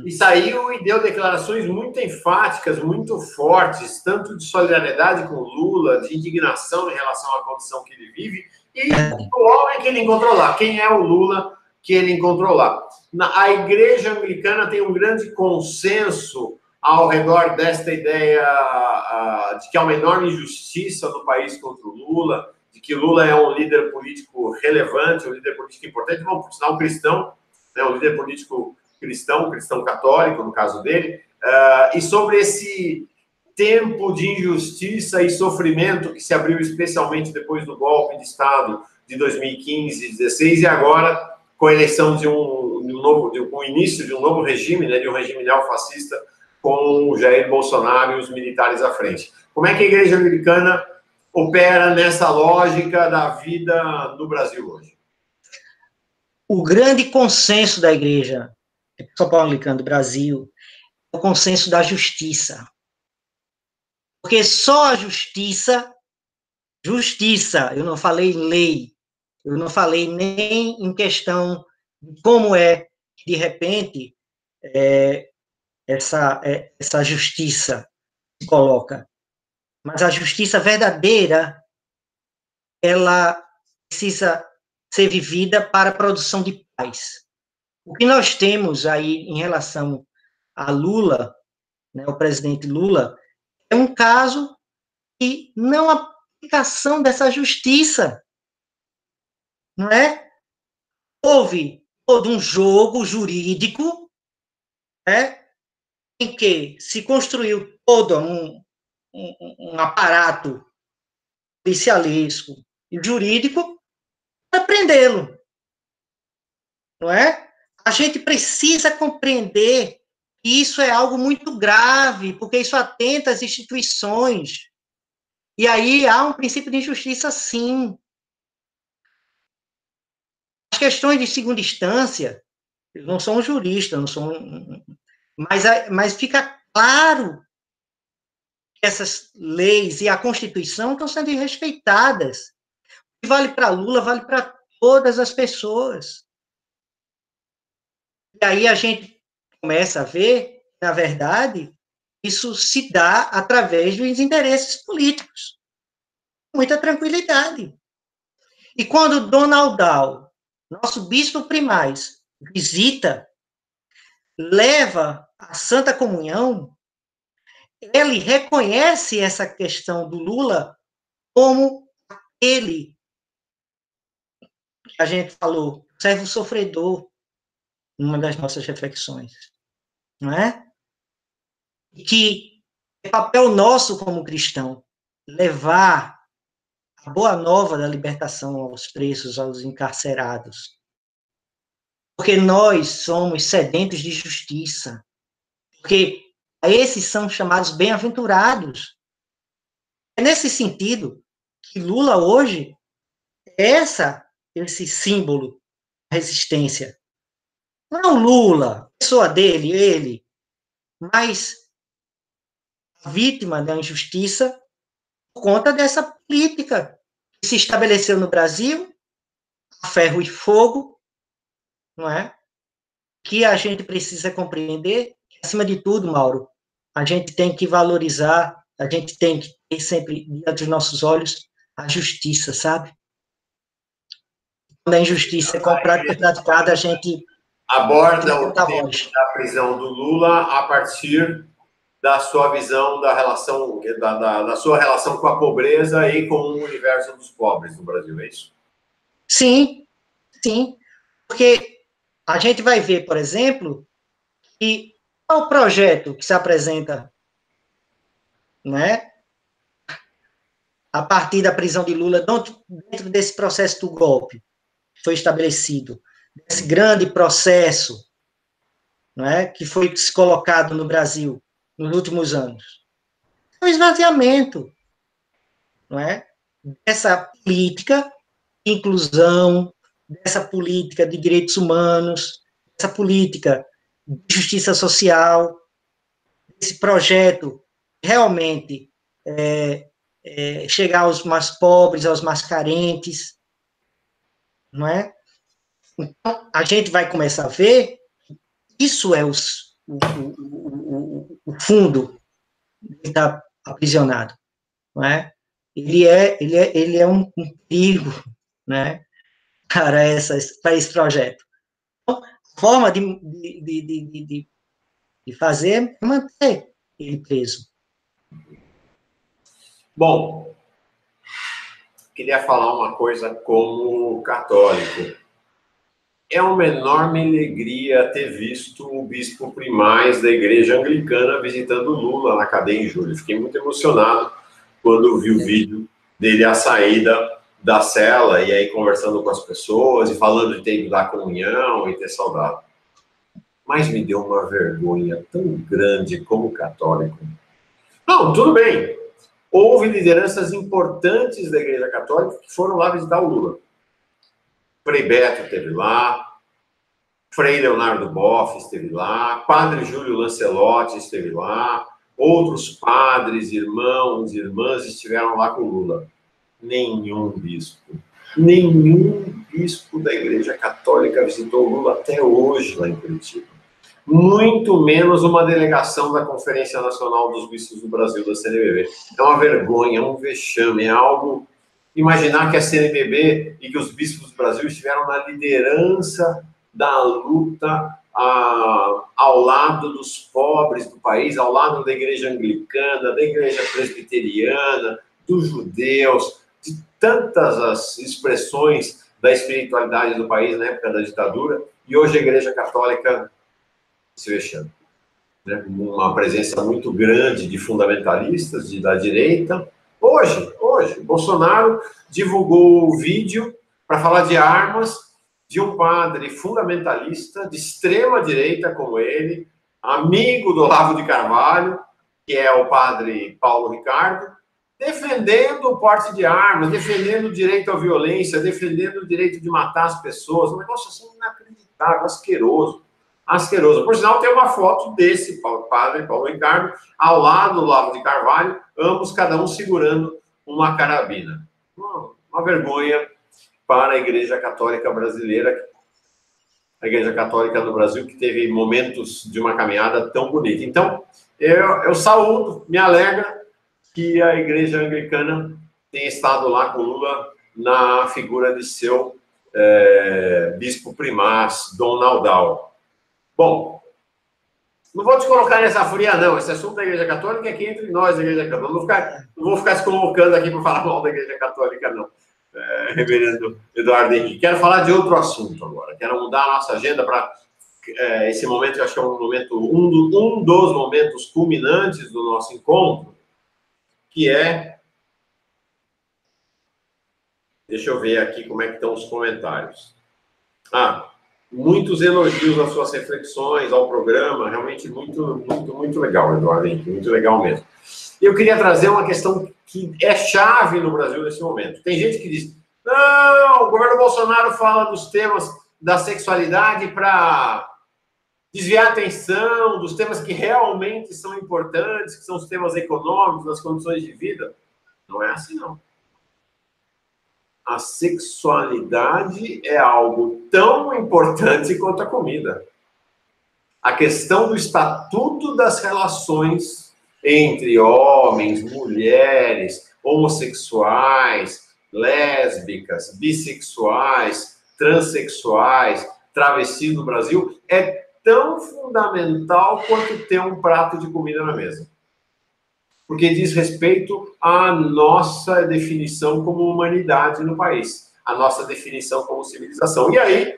E saiu e deu declarações muito enfáticas, muito fortes, tanto de solidariedade com o Lula, de indignação em relação à condição que ele vive, e do homem que ele encontrou lá. Quem é o Lula que ele encontrou lá? A Igreja Anglicana tem um grande consenso ao redor desta ideia de que há uma enorme injustiça no país contra o Lula, de que Lula é um líder político relevante, um líder político importante, não, por sinal cristão, né, um líder político cristão católico, no caso dele, e sobre esse tempo de injustiça e sofrimento que se abriu especialmente depois do golpe de Estado de 2015, 2016, e agora com a eleição de com o início de um novo regime, né, de um regime neofascista com o Jair Bolsonaro e os militares à frente. Como é que a Igreja Anglicana opera nessa lógica da vida no Brasil hoje? O grande consenso da Igreja Episcopal Anglicana do Brasil é o consenso da justiça. Porque só a justiça, eu não falei lei, eu não falei nem em questão de como é que, de repente, essa justiça se coloca. Mas a justiça verdadeira, ela precisa ser vivida para a produção de paz. O que nós temos aí em relação a Lula, né, o presidente Lula, é um caso de não aplicação dessa justiça, não é? Houve todo um jogo jurídico, né, em que se construiu todo um aparato policialesco e jurídico para prendê-lo, não é? A gente precisa compreender que isso é algo muito grave, porque isso atenta às instituições. E aí há um princípio de injustiça, sim. As questões de segunda instância, eu não sou um jurista, não sou mas fica claro que essas leis e a Constituição estão sendo respeitadas. O que vale para Lula, vale para todas as pessoas. E aí a gente começa a ver, na verdade, isso se dá através dos interesses políticos. Muita tranquilidade. E quando Dom Aldal, nosso bispo primaz, visita, leva a Santa Comunhão, ele reconhece essa questão do Lula como ele, que a gente falou, servo sofredor, numa das nossas reflexões, não é? Que é papel nosso como cristão levar a boa nova da libertação aos presos, aos encarcerados. Porque nós somos sedentos de justiça. Porque esses são chamados bem-aventurados. É nesse sentido que Lula hoje é esse símbolo da resistência. Não Lula, pessoa dele, ele, mas a vítima da injustiça por conta dessa política que se estabeleceu no Brasil, a ferro e fogo, não é? Que a gente precisa compreender, acima de tudo, Mauro, a gente tem que valorizar, a gente tem que ter sempre diante dos nossos olhos a justiça, sabe? Quando a injustiça é praticada, a gente aborda o tema da prisão do Lula a partir da sua visão da relação, da sua relação com a pobreza e com o universo dos pobres no Brasil, é isso? Sim, sim. Porque a gente vai ver, por exemplo, que qual o projeto que se apresenta, né, a partir da prisão de Lula, dentro desse processo do golpe que foi estabelecido, desse grande processo, não é, que foi se colocado no Brasil nos últimos anos. É o esvaziamento, não é, dessa política de inclusão, dessa política de direitos humanos, dessa política de justiça social, desse projeto realmente chegar aos mais pobres, aos mais carentes, não é? Então, a gente vai começar a ver, isso é o fundo que está aprisionado, não é? Ele é um perigo, né, para esse projeto. Então, a forma de fazer é manter ele preso. Bom, queria falar uma coisa como católico. É uma enorme alegria ter visto o bispo primaz da Igreja Anglicana visitando Lula na cadeia em julho. Fiquei muito emocionado quando vi o vídeo dele à saída da cela e aí conversando com as pessoas e falando de ter ido dar comunhão e ter saudade. mas me deu uma vergonha tão grande como católico. Não, tudo bem. Houve lideranças importantes da Igreja Católica que foram lá visitar o Lula. Frei Beto esteve lá, Frei Leonardo Boff esteve lá, Padre Júlio Lancelotti esteve lá, outros padres, irmãos, irmãs estiveram lá com o Lula. Nenhum bispo da Igreja Católica visitou o Lula até hoje lá em Curitiba. Muito menos uma delegação da Conferência Nacional dos Bispos do Brasil, da CNBB. É uma vergonha, é um vexame, é algo... Imaginar que a CNBB e que os bispos do Brasil estiveram na liderança da luta ao lado dos pobres do país, ao lado da Igreja Anglicana, da Igreja Presbiteriana, dos judeus, de tantas as expressões da espiritualidade do país na época da ditadura, e hoje a Igreja Católica se vexando, né? Uma presença muito grande de fundamentalistas da direita. Hoje, Bolsonaro divulgou o vídeo para falar de armas de um padre fundamentalista de extrema direita como ele, amigo do Olavo de Carvalho, que é o padre Paulo Ricardo, defendendo o porte de armas, defendendo o direito à violência, defendendo o direito de matar as pessoas. Um negócio assim inacreditável, asqueroso. Por sinal, tem uma foto desse padre Paulo Ricardo ao lado do Olavo de Carvalho, ambos, cada um segurando uma carabina. Uma vergonha para a Igreja Católica brasileira, a Igreja Católica do Brasil, que teve momentos de uma caminhada tão bonita. Então, eu saúdo, me alegra que a Igreja Anglicana tenha estado lá com Lula na figura de seu bispo primaz, Dom Naldal. Bom, não vou te colocar nessa fria, não. Esse assunto da Igreja Católica é aqui entre nós, a Igreja Católica. Não vou ficar se colocando aqui para falar mal da Igreja Católica, não. Reverendo Eduardo Henrique. Quero falar de outro assunto agora. Quero mudar a nossa agenda para esse momento, eu acho que é um dos momentos culminantes do nosso encontro, que é... Deixa eu ver aqui como é que estão os comentários. Muitos elogios às suas reflexões, ao programa, realmente muito legal, Eduardo Henrique, muito legal mesmo. Eu queria trazer uma questão que é chave no Brasil nesse momento. Tem gente que diz, não, o governo Bolsonaro fala dos temas da sexualidade para desviar a atenção dos temas que realmente são importantes, que são os temas econômicos, das condições de vida. Não é assim, não. A sexualidade é algo tão importante quanto a comida. A questão do estatuto das relações entre homens, mulheres, homossexuais, lésbicas, bissexuais, transexuais, travesti no Brasil, é tão fundamental quanto ter um prato de comida na mesa. Porque diz respeito à nossa definição como humanidade no país, a nossa definição como civilização. E aí,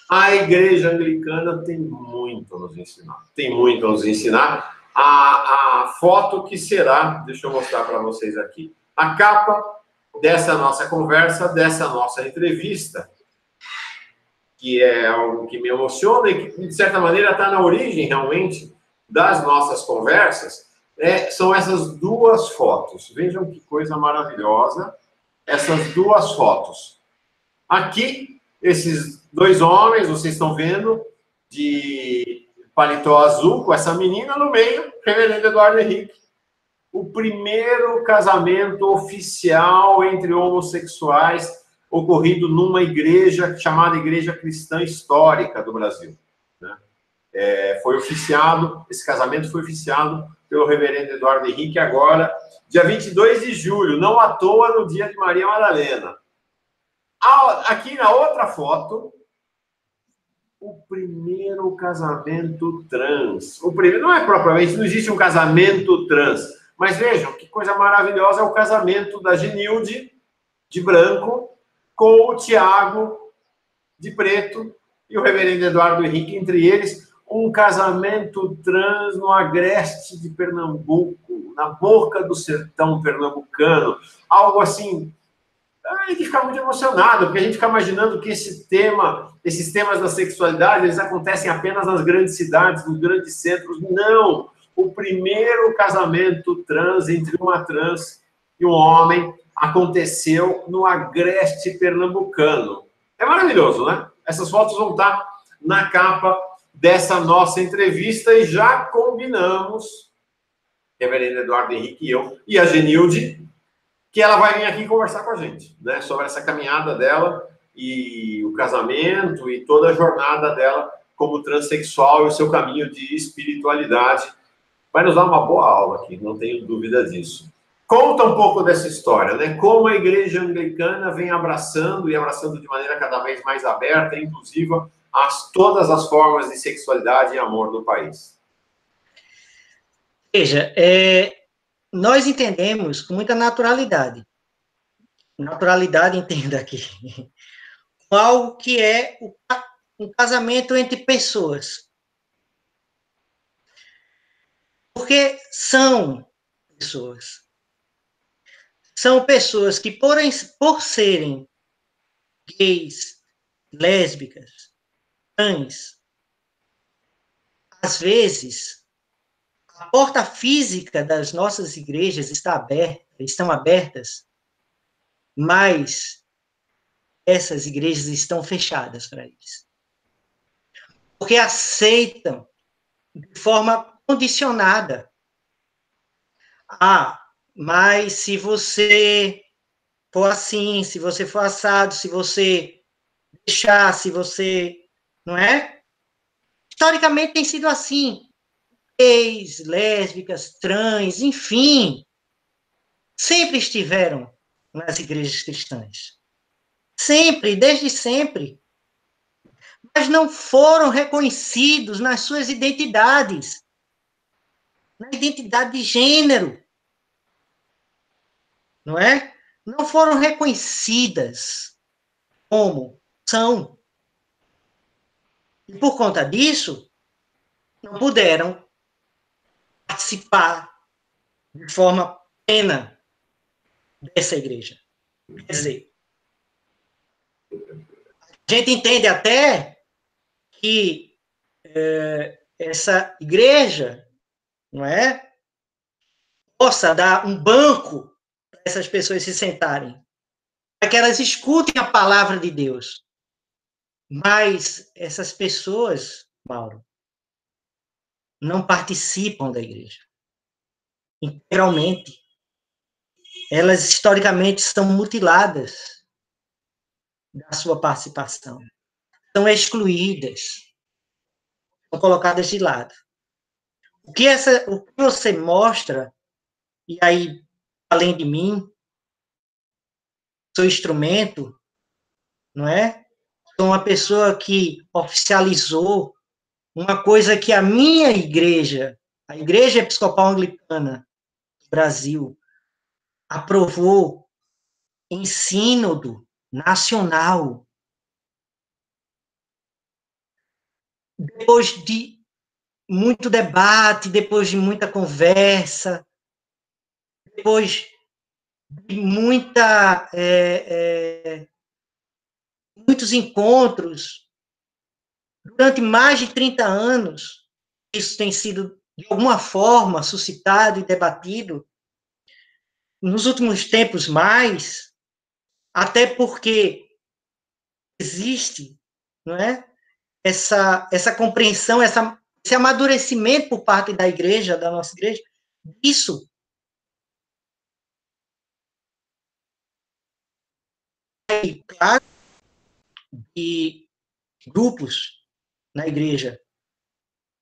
a Igreja Anglicana tem muito a nos ensinar. Tem muito a nos ensinar. A foto que será, deixa eu mostrar para vocês aqui, a capa dessa nossa conversa, dessa nossa entrevista, que é algo que me emociona e que, de certa maneira, está na origem, realmente, das nossas conversas. São essas duas fotos. Vejam que coisa maravilhosa. Essas duas fotos. Aqui, esses dois homens, vocês estão vendo, de paletó azul, com essa menina no meio, reverendo Eduardo Henrique. O primeiro casamento oficial entre homossexuais ocorrido numa igreja chamada Igreja Cristã Histórica do Brasil. Né? Esse casamento foi oficiado pelo reverendo Eduardo Henrique agora, dia 22 de julho, não à toa no dia de Maria Madalena. Aqui na outra foto, o primeiro casamento trans. O primeiro, não é propriamente, não existe um casamento trans, mas vejam que coisa maravilhosa é o casamento da Genilde, de branco, com o Tiago, de preto, e o reverendo Eduardo Henrique, entre eles, um casamento trans no agreste de Pernambuco, na boca do sertão pernambucano, algo assim a gente fica muito emocionado, porque a gente fica imaginando que esses temas da sexualidade, eles acontecem apenas nas grandes cidades, nos grandes centros. Não! O primeiro casamento trans entre uma trans e um homem aconteceu no Agreste Pernambucano. É maravilhoso, né? Essas fotos vão estar na capa dessa nossa entrevista e já combinamos, Reverendo Eduardo Henrique e eu, e a Genilde, que ela vai vir aqui conversar com a gente, né, sobre essa caminhada dela e o casamento e toda a jornada dela como transexual e o seu caminho de espiritualidade. Vai nos dar uma boa aula aqui, não tenho dúvida disso. Conta um pouco dessa história, né? Como a igreja anglicana vem abraçando e abraçando de maneira cada vez mais aberta e inclusiva todas as formas de sexualidade e amor no país. Veja, nós entendemos com muita naturalidade. Naturalidade, entenda aqui. Algo que é um casamento entre pessoas. Porque são pessoas. São pessoas que, por serem gays, lésbicas, trans, às vezes, a porta física das nossas igrejas estão abertas, mas essas igrejas estão fechadas para eles. Porque aceitam de forma condicionada. Mas se você for assim, se você for assado, se você deixar, se você... Não é? Historicamente tem sido assim. Gays, lésbicas, trans, enfim, sempre estiveram nas igrejas cristãs. Sempre, desde sempre. Mas não foram reconhecidos nas suas identidades. Na identidade de gênero. Não é? Não foram reconhecidas como são. E por conta disso, não puderam participar de forma plena dessa igreja. Quer dizer, a gente entende até que essa igreja, não é, possa dar um banco para essas pessoas se sentarem, para que elas escutem a palavra de Deus. Mas essas pessoas, Mauro, não participam da igreja integralmente. Elas, historicamente, são mutiladas da sua participação. São excluídas. São colocadas de lado. O que você mostra, e aí, além de mim, sou instrumento, não é? Sou uma pessoa que oficializou uma coisa que a minha igreja, a Igreja Episcopal Anglicana do Brasil, aprovou em sínodo nacional. Depois de muito debate, depois de muita conversa, depois de muitos encontros, durante mais de 30 anos, isso tem sido, de alguma forma, suscitado e debatido, nos últimos tempos mais, até porque existe, não é, essa compreensão, esse amadurecimento por parte da igreja, da nossa igreja, isso é claro, de grupos na igreja,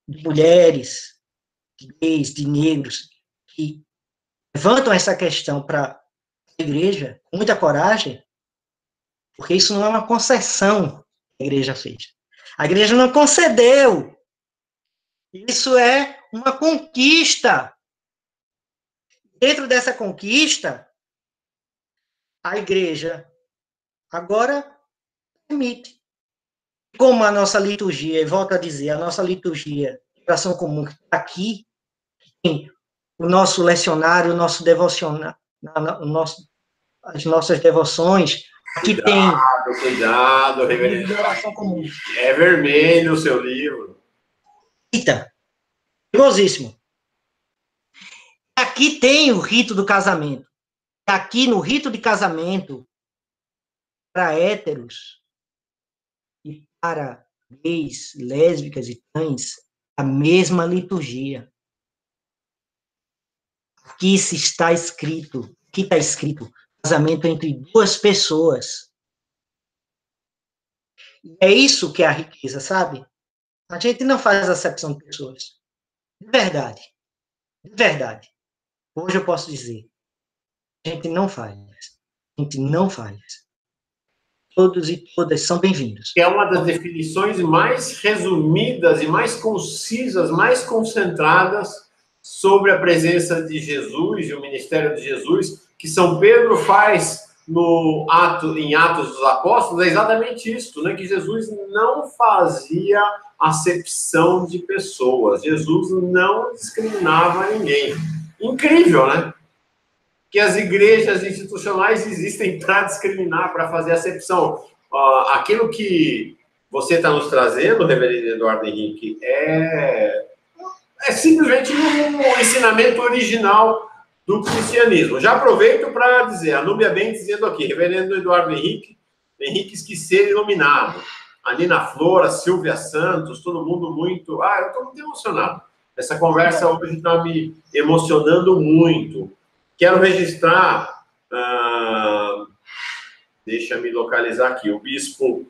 de mulheres, de gays, de negros, que levantam essa questão para a igreja com muita coragem, porque isso não é uma concessão que a igreja fez. A igreja não concedeu. Isso é uma conquista. Dentro dessa conquista, a igreja agora permite. Como a nossa liturgia, e volto a dizer, a nossa liturgia de oração comum que está aqui, tem o nosso lecionário, o nosso devocionário, as nossas devoções. Aqui tem... Cuidado, reverendo. É vermelho o seu livro. Eita, perigosíssimo. Aqui tem o rito do casamento. Aqui no rito de casamento, para héteros e para gays, lésbicas e trans, a mesma liturgia. Aqui está escrito, casamento entre duas pessoas. E é isso que é a riqueza, sabe? A gente não faz acepção de pessoas. De verdade. De verdade. Hoje eu posso dizer. A gente não faz. A gente não faz. Todos e todas são bem-vindos. É uma das definições mais resumidas e mais concisas, mais concentradas sobre a presença de Jesus e o ministério de Jesus, que São Pedro faz em Atos dos Apóstolos, é exatamente isso, né? Que Jesus não fazia acepção de pessoas, Jesus não discriminava ninguém. Incrível, né? Que as igrejas institucionais existem para discriminar, para fazer acepção. Aquilo que você está nos trazendo, reverendo Eduardo Henrique, é simplesmente um ensinamento original do cristianismo. Já aproveito para dizer, a Núbia bem dizendo aqui, reverendo Eduardo Henrique Esquecer iluminado. A Nina Flor, a Silvia Santos, todo mundo muito... eu estou muito emocionado. Essa conversa hoje está me emocionando muito. Quero registrar, deixa eu me localizar aqui, o bispo,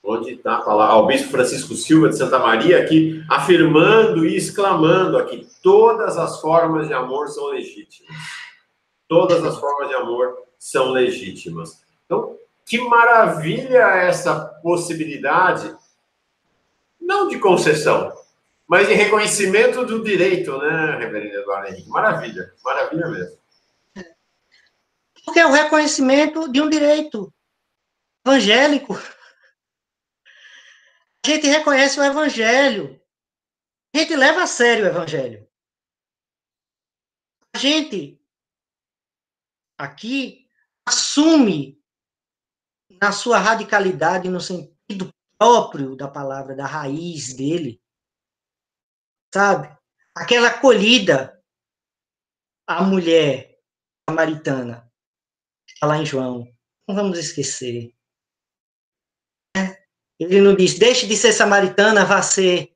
onde está a palavra? O bispo Francisco Silva de Santa Maria aqui, afirmando e exclamando aqui, todas as formas de amor são legítimas. Todas as formas de amor são legítimas. Então, que maravilha essa possibilidade, não de concessão, mas de reconhecimento do direito, né, reverendo Eduardo Henrique? Maravilha, maravilha mesmo. Porque é o reconhecimento de um direito evangélico. A gente reconhece o evangelho. A gente leva a sério o evangelho. A gente, aqui, assume, na sua radicalidade, no sentido próprio da palavra, da raiz dele, sabe? Aquela acolhida à mulher samaritana, está lá em João. Não vamos esquecer. Ele não diz, deixe de ser samaritana, vá ser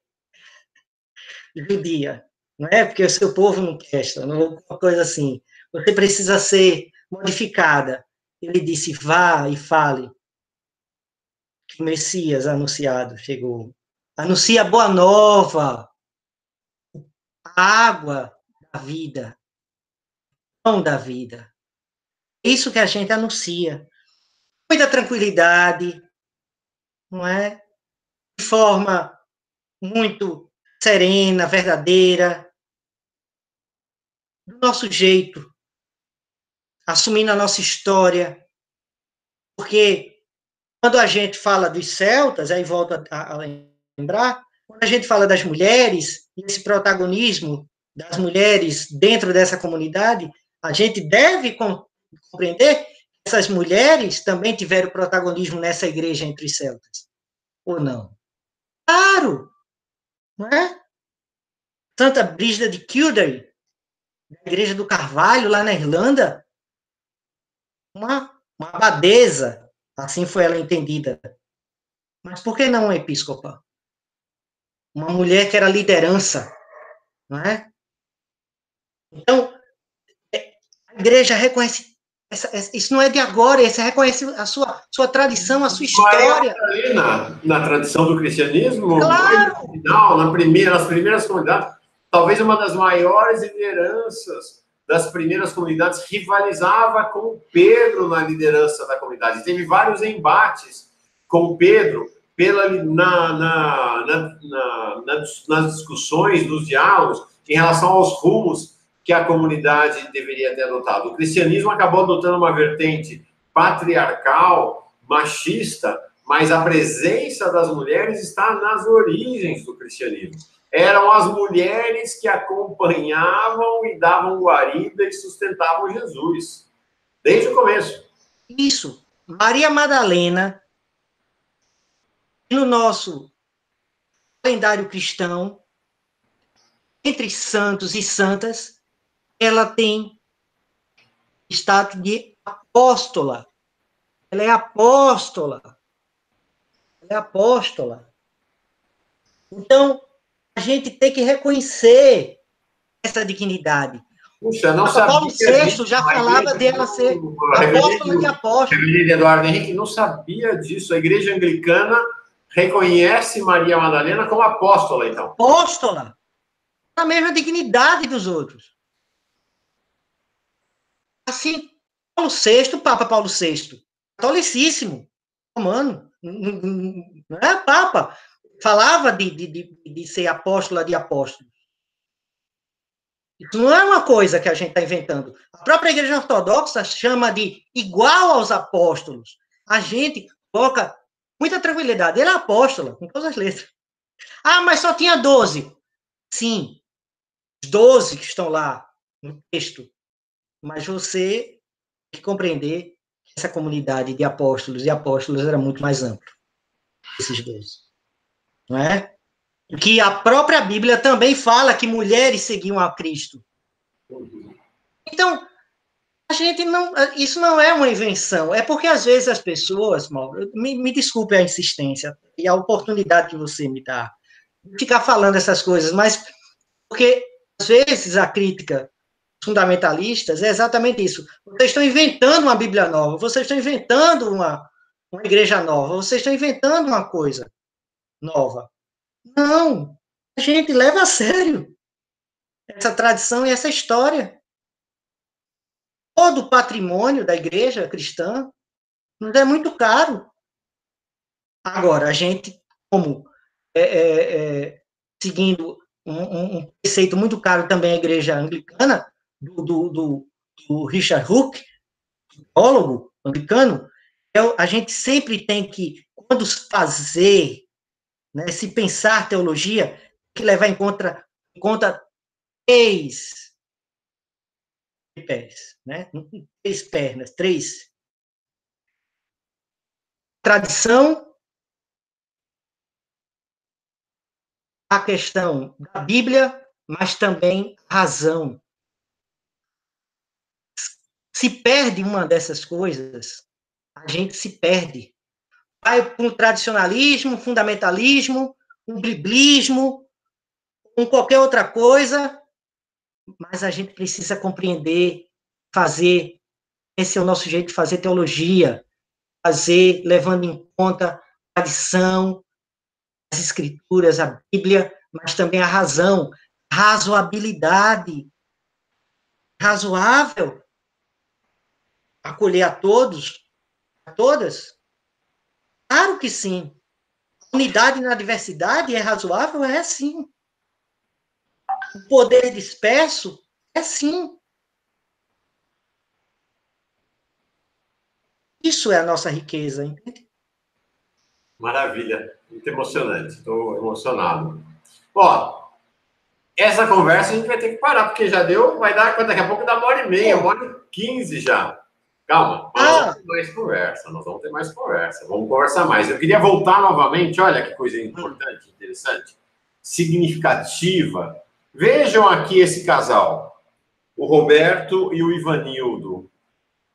judia. Não é? Porque o seu povo não presta, uma coisa assim. Você precisa ser modificada. Ele disse, vá e fale que o Messias anunciado chegou. Anuncia a boa nova, a água da vida, o pão da vida. É isso que a gente anuncia. Muita tranquilidade, não é? De forma muito serena, verdadeira, do nosso jeito, assumindo a nossa história, porque quando a gente fala dos celtas, aí volto a lembrar, quando a gente fala das mulheres, esse protagonismo das mulheres dentro dessa comunidade, a gente deve compreender que essas mulheres também tiveram protagonismo nessa igreja entre os celtas, ou não? Claro! Não é? Santa Brígida de Kildare, da Igreja do Carvalho, lá na Irlanda, uma abadesa, assim foi ela entendida. Mas por que não uma episcopa? Uma mulher que era liderança, não é? Então, a igreja reconhece, isso não é de agora, isso reconhece a sua tradição, a sua história. Na tradição do cristianismo, claro. Nas primeiras comunidades, talvez uma das maiores lideranças das primeiras comunidades rivalizava com Pedro na liderança da comunidade. Teve vários embates com Pedro nas discussões, nos diálogos, em relação aos rumos que a comunidade deveria ter adotado. O cristianismo acabou adotando uma vertente patriarcal, machista, mas a presença das mulheres está nas origens do cristianismo. eram as mulheres que acompanhavam e davam guarida e sustentavam Jesus, desde o começo. Isso. Maria Madalena, no nosso calendário cristão, entre santos e santas, ela tem status de apóstola. Ela é apóstola. Ela é apóstola. Então, a gente tem que reconhecer essa dignidade. Puxa, não Papa Paulo sabia VI já falava dela ser apóstola de apóstolos. Reverendo Eduardo Henrique não sabia disso. A igreja anglicana reconhece Maria Madalena como apóstola, então. Apóstola. A mesma dignidade dos outros. Assim, Paulo VI, Papa Paulo VI, catolicíssimo, romano, não é Papa, falava de ser apóstola de apóstolos. Isso não é uma coisa que a gente está inventando. A própria Igreja Ortodoxa chama de igual aos apóstolos. A gente coloca muita tranquilidade. Ele é apóstola, com todas as letras. Ah, mas só tinha 12. Sim, os 12 que estão lá no texto. Mas você tem que compreender que essa comunidade de apóstolos e apóstolas era muito mais ampla. Esses 12. Não é? Que a própria Bíblia também fala que mulheres seguiam a Cristo. Então, a gente não... Isso não é uma invenção. É porque, às vezes, as pessoas... Mauro, me desculpe a insistência e a oportunidade que você me dá de ficar falando essas coisas, mas porque, às vezes, a crítica fundamentalistas é exatamente isso. Vocês estão inventando uma Bíblia nova, vocês estão inventando uma igreja nova, vocês estão inventando uma coisa nova. Não, a gente leva a sério essa tradição e essa história. Todo o patrimônio da igreja cristã nos é muito caro. Agora, a gente, como seguindo um preceito muito caro também a igreja anglicana, do Richard Hooke, teólogo anglicano, a gente sempre tem que, quando fazer, né, se pensar teologia, tem que levar em conta três pés, né? Três pernas, três. Tradição, a questão da Bíblia, mas também razão. Se perde uma dessas coisas, a gente se perde. Vai para um tradicionalismo, um fundamentalismo, um biblismo, com qualquer outra coisa, mas a gente precisa compreender, fazer, esse é o nosso jeito de fazer teologia, fazer levando em conta a tradição, as escrituras, a Bíblia, mas também a razão, razoabilidade, razoável, acolher a todos, a todas? Claro que sim. Unidade na diversidade é razoável? É sim. O poder disperso? É sim. Isso é a nossa riqueza, entende? Maravilha, muito emocionante, estou emocionado. Ó, essa conversa a gente vai ter que parar, porque já deu, vai dar, daqui a pouco dá 1h30, 1h15 já. Calma, nós vamos ter mais conversa, nós vamos ter mais conversa, vamos conversar mais. Eu queria voltar novamente, olha que coisa importante, interessante, significativa. Vejam aqui esse casal, o Roberto e o Ivanildo.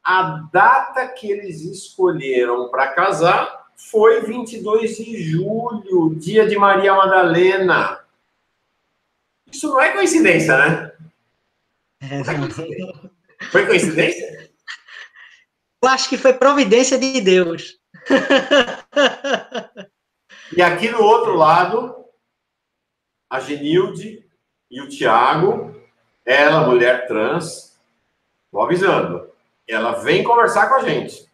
A data que eles escolheram para casar foi 22 de julho, dia de Maria Madalena. Isso não é coincidência, né? Foi coincidência? Eu acho que foi providência de Deus. E aqui do outro lado, a Genilde e o Tiago, ela, mulher trans, vou avisando, ela vem conversar com a gente.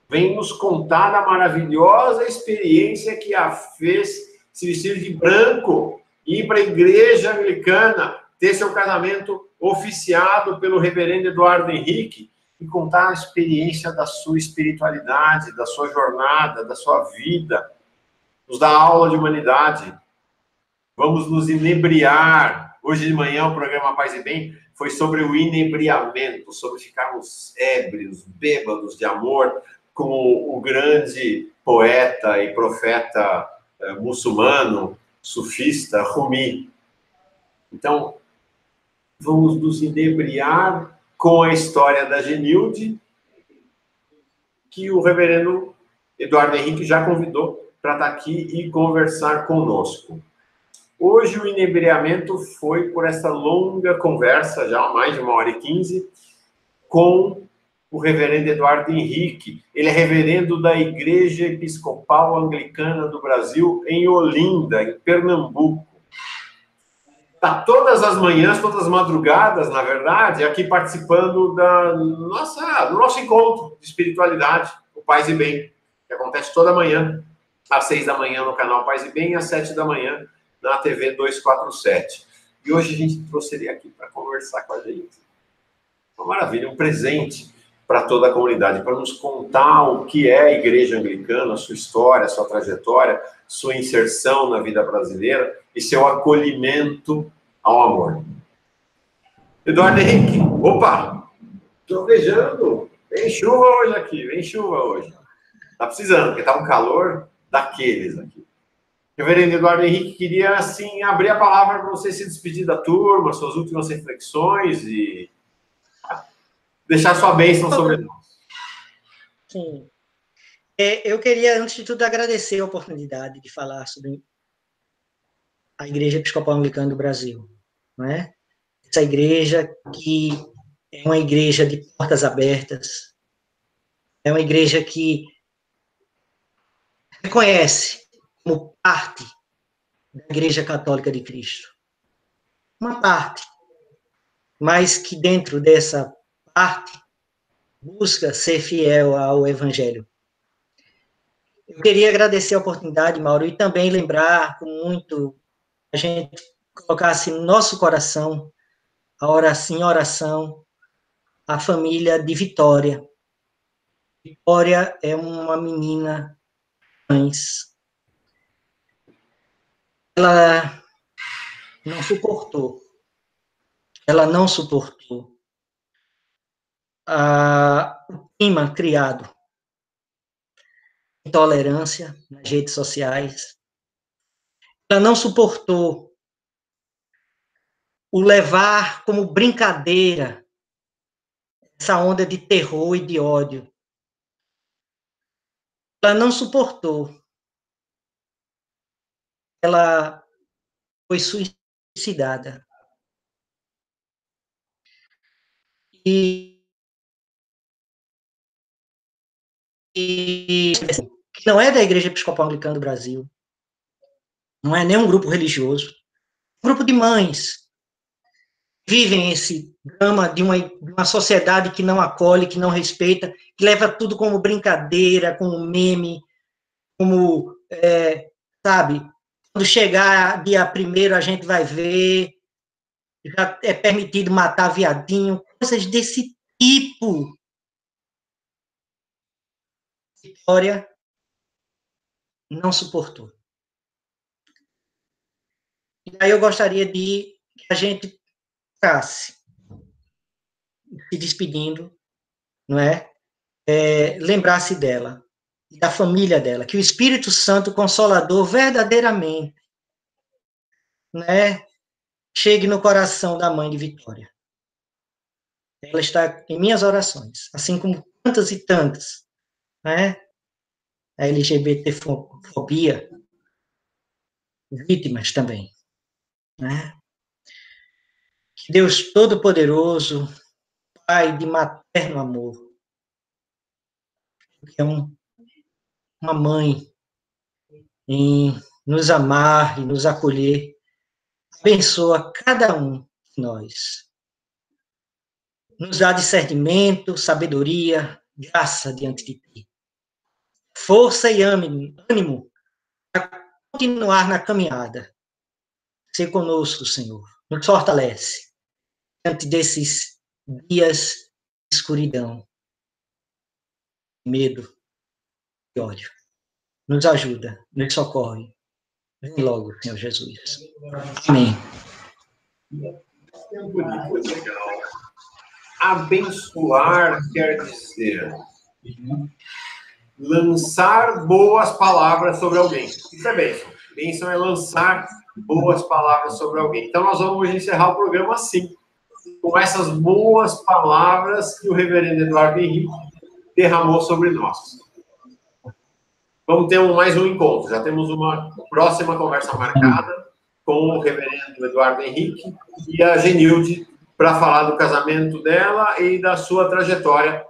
Vem nos contar da maravilhosa experiência que a fez se vestir de branco, ir para a igreja anglicana, ter seu casamento oficiado pelo reverendo Eduardo Henrique e contar a experiência da sua espiritualidade, da sua jornada, da sua vida, nos dá aula de humanidade. Vamos nos inebriar. Hoje de manhã o programa Paz e Bem foi sobre o inebriamento, sobre ficarmos ébrios, bêbados de amor, com o grande poeta e profeta muçulmano, sufista, Rumi. Então, vamos nos inebriar com a história da Genilde, que o reverendo Eduardo Henrique já convidou para estar aqui e conversar conosco. Hoje o inebriamento foi por essa longa conversa, já há mais de 1h15, com o reverendo Eduardo Henrique. Ele é reverendo da Igreja Episcopal Anglicana do Brasil, em Olinda, em Pernambuco. Está todas as manhãs, todas as madrugadas, na verdade, aqui participando do nosso encontro de espiritualidade, o Paz e Bem, que acontece toda manhã, às 6 da manhã no canal Paz e Bem, e às 7 da manhã na TV 247. E hoje a gente trouxe ele aqui para conversar com a gente. Uma maravilha, um presente para toda a comunidade, para nos contar o que é a Igreja Anglicana, a sua história, a sua trajetória, sua inserção na vida brasileira e seu acolhimento ao amor. Eduardo Henrique, opa, trovejando, vem chuva hoje aqui, vem chuva hoje. Tá precisando, porque tá um calor daqueles aqui. Reverendo Eduardo Henrique, queria, assim, abrir a palavra para você se despedir da turma, suas últimas reflexões e deixar sua bênção sobre nós. Sim. Eu queria, antes de tudo, agradecer a oportunidade de falar sobre a Igreja Episcopal Anglicana do Brasil, não é? Essa igreja que é uma igreja de portas abertas, é uma igreja que reconhece como parte da Igreja Católica de Cristo. Uma parte, mas que dentro dessa parte busca ser fiel ao Evangelho. Eu queria agradecer a oportunidade, Mauro, e também lembrar com muito a gente colocasse no nosso coração em oração a família de Vitória. Vitória é uma menina trans. Ela não suportou o clima criado, intolerância nas redes sociais. Ela não suportou o levar como brincadeira essa onda de terror e de ódio. Ela não suportou. Ela foi suicidada. E que não é da Igreja Episcopal Anglicana do Brasil, não é nenhum grupo religioso, um grupo de mães que vivem esse drama de uma sociedade que não acolhe, que não respeita, que leva tudo como brincadeira, como meme, como, sabe, quando chegar dia 1º a gente vai ver, já é permitido matar viadinho, coisas desse tipo. Vitória não suportou. E aí eu gostaria de que a gente ficasse se despedindo, não é? Lembrasse dela, da família dela, que o Espírito Santo Consolador verdadeiramente, né, chegue no coração da mãe de Vitória. Ela está em minhas orações, assim como tantas e tantas, né? A LGBTfobia, vítimas também, né? Que Deus Todo-Poderoso, Pai de materno amor, que é uma mãe em nos amar e nos acolher, abençoa cada um de nós. Nos dá discernimento, sabedoria, graça diante de ti. Força e ânimo para continuar na caminhada. Ser conosco, Senhor. Nos fortalece diante desses dias de escuridão, medo e ódio. Nos ajuda, nos socorre. Vem logo, Senhor Jesus. Amém. Muito legal. Abençoar quer dizer lançar boas palavras sobre alguém. Isso é bênção. Bênção é lançar boas palavras sobre alguém. Então, nós vamos encerrar o programa assim, com essas boas palavras que o reverendo Eduardo Henrique derramou sobre nós. Vamos ter mais um encontro. Já temos uma próxima conversa marcada com o reverendo Eduardo Henrique e a Genilde para falar do casamento dela e da sua trajetória,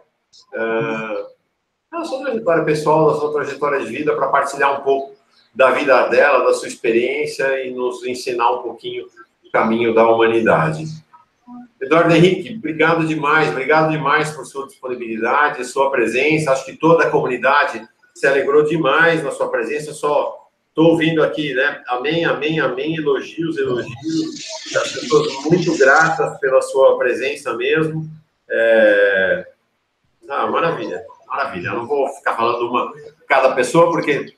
da sua trajetória pessoal, da sua trajetória de vida, para partilhar um pouco da vida dela, da sua experiência e nos ensinar um pouquinho o caminho da humanidade. Eduardo Henrique, obrigado demais por sua disponibilidade, sua presença. Acho que toda a comunidade se alegrou demais na sua presença. Só estou ouvindo aqui, né? Amém, amém, amém, elogios. As pessoas muito gratas pela sua presença mesmo. Maravilha. Eu não vou ficar falando cada pessoa, porque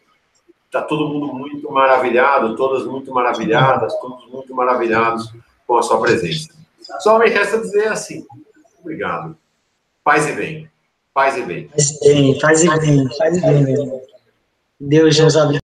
está todo mundo muito maravilhado, todas muito maravilhadas, todos muito maravilhados com a sua presença. Só me resta dizer assim, obrigado. Paz e bem. Paz e bem. Paz e bem. Deus nos abençoe.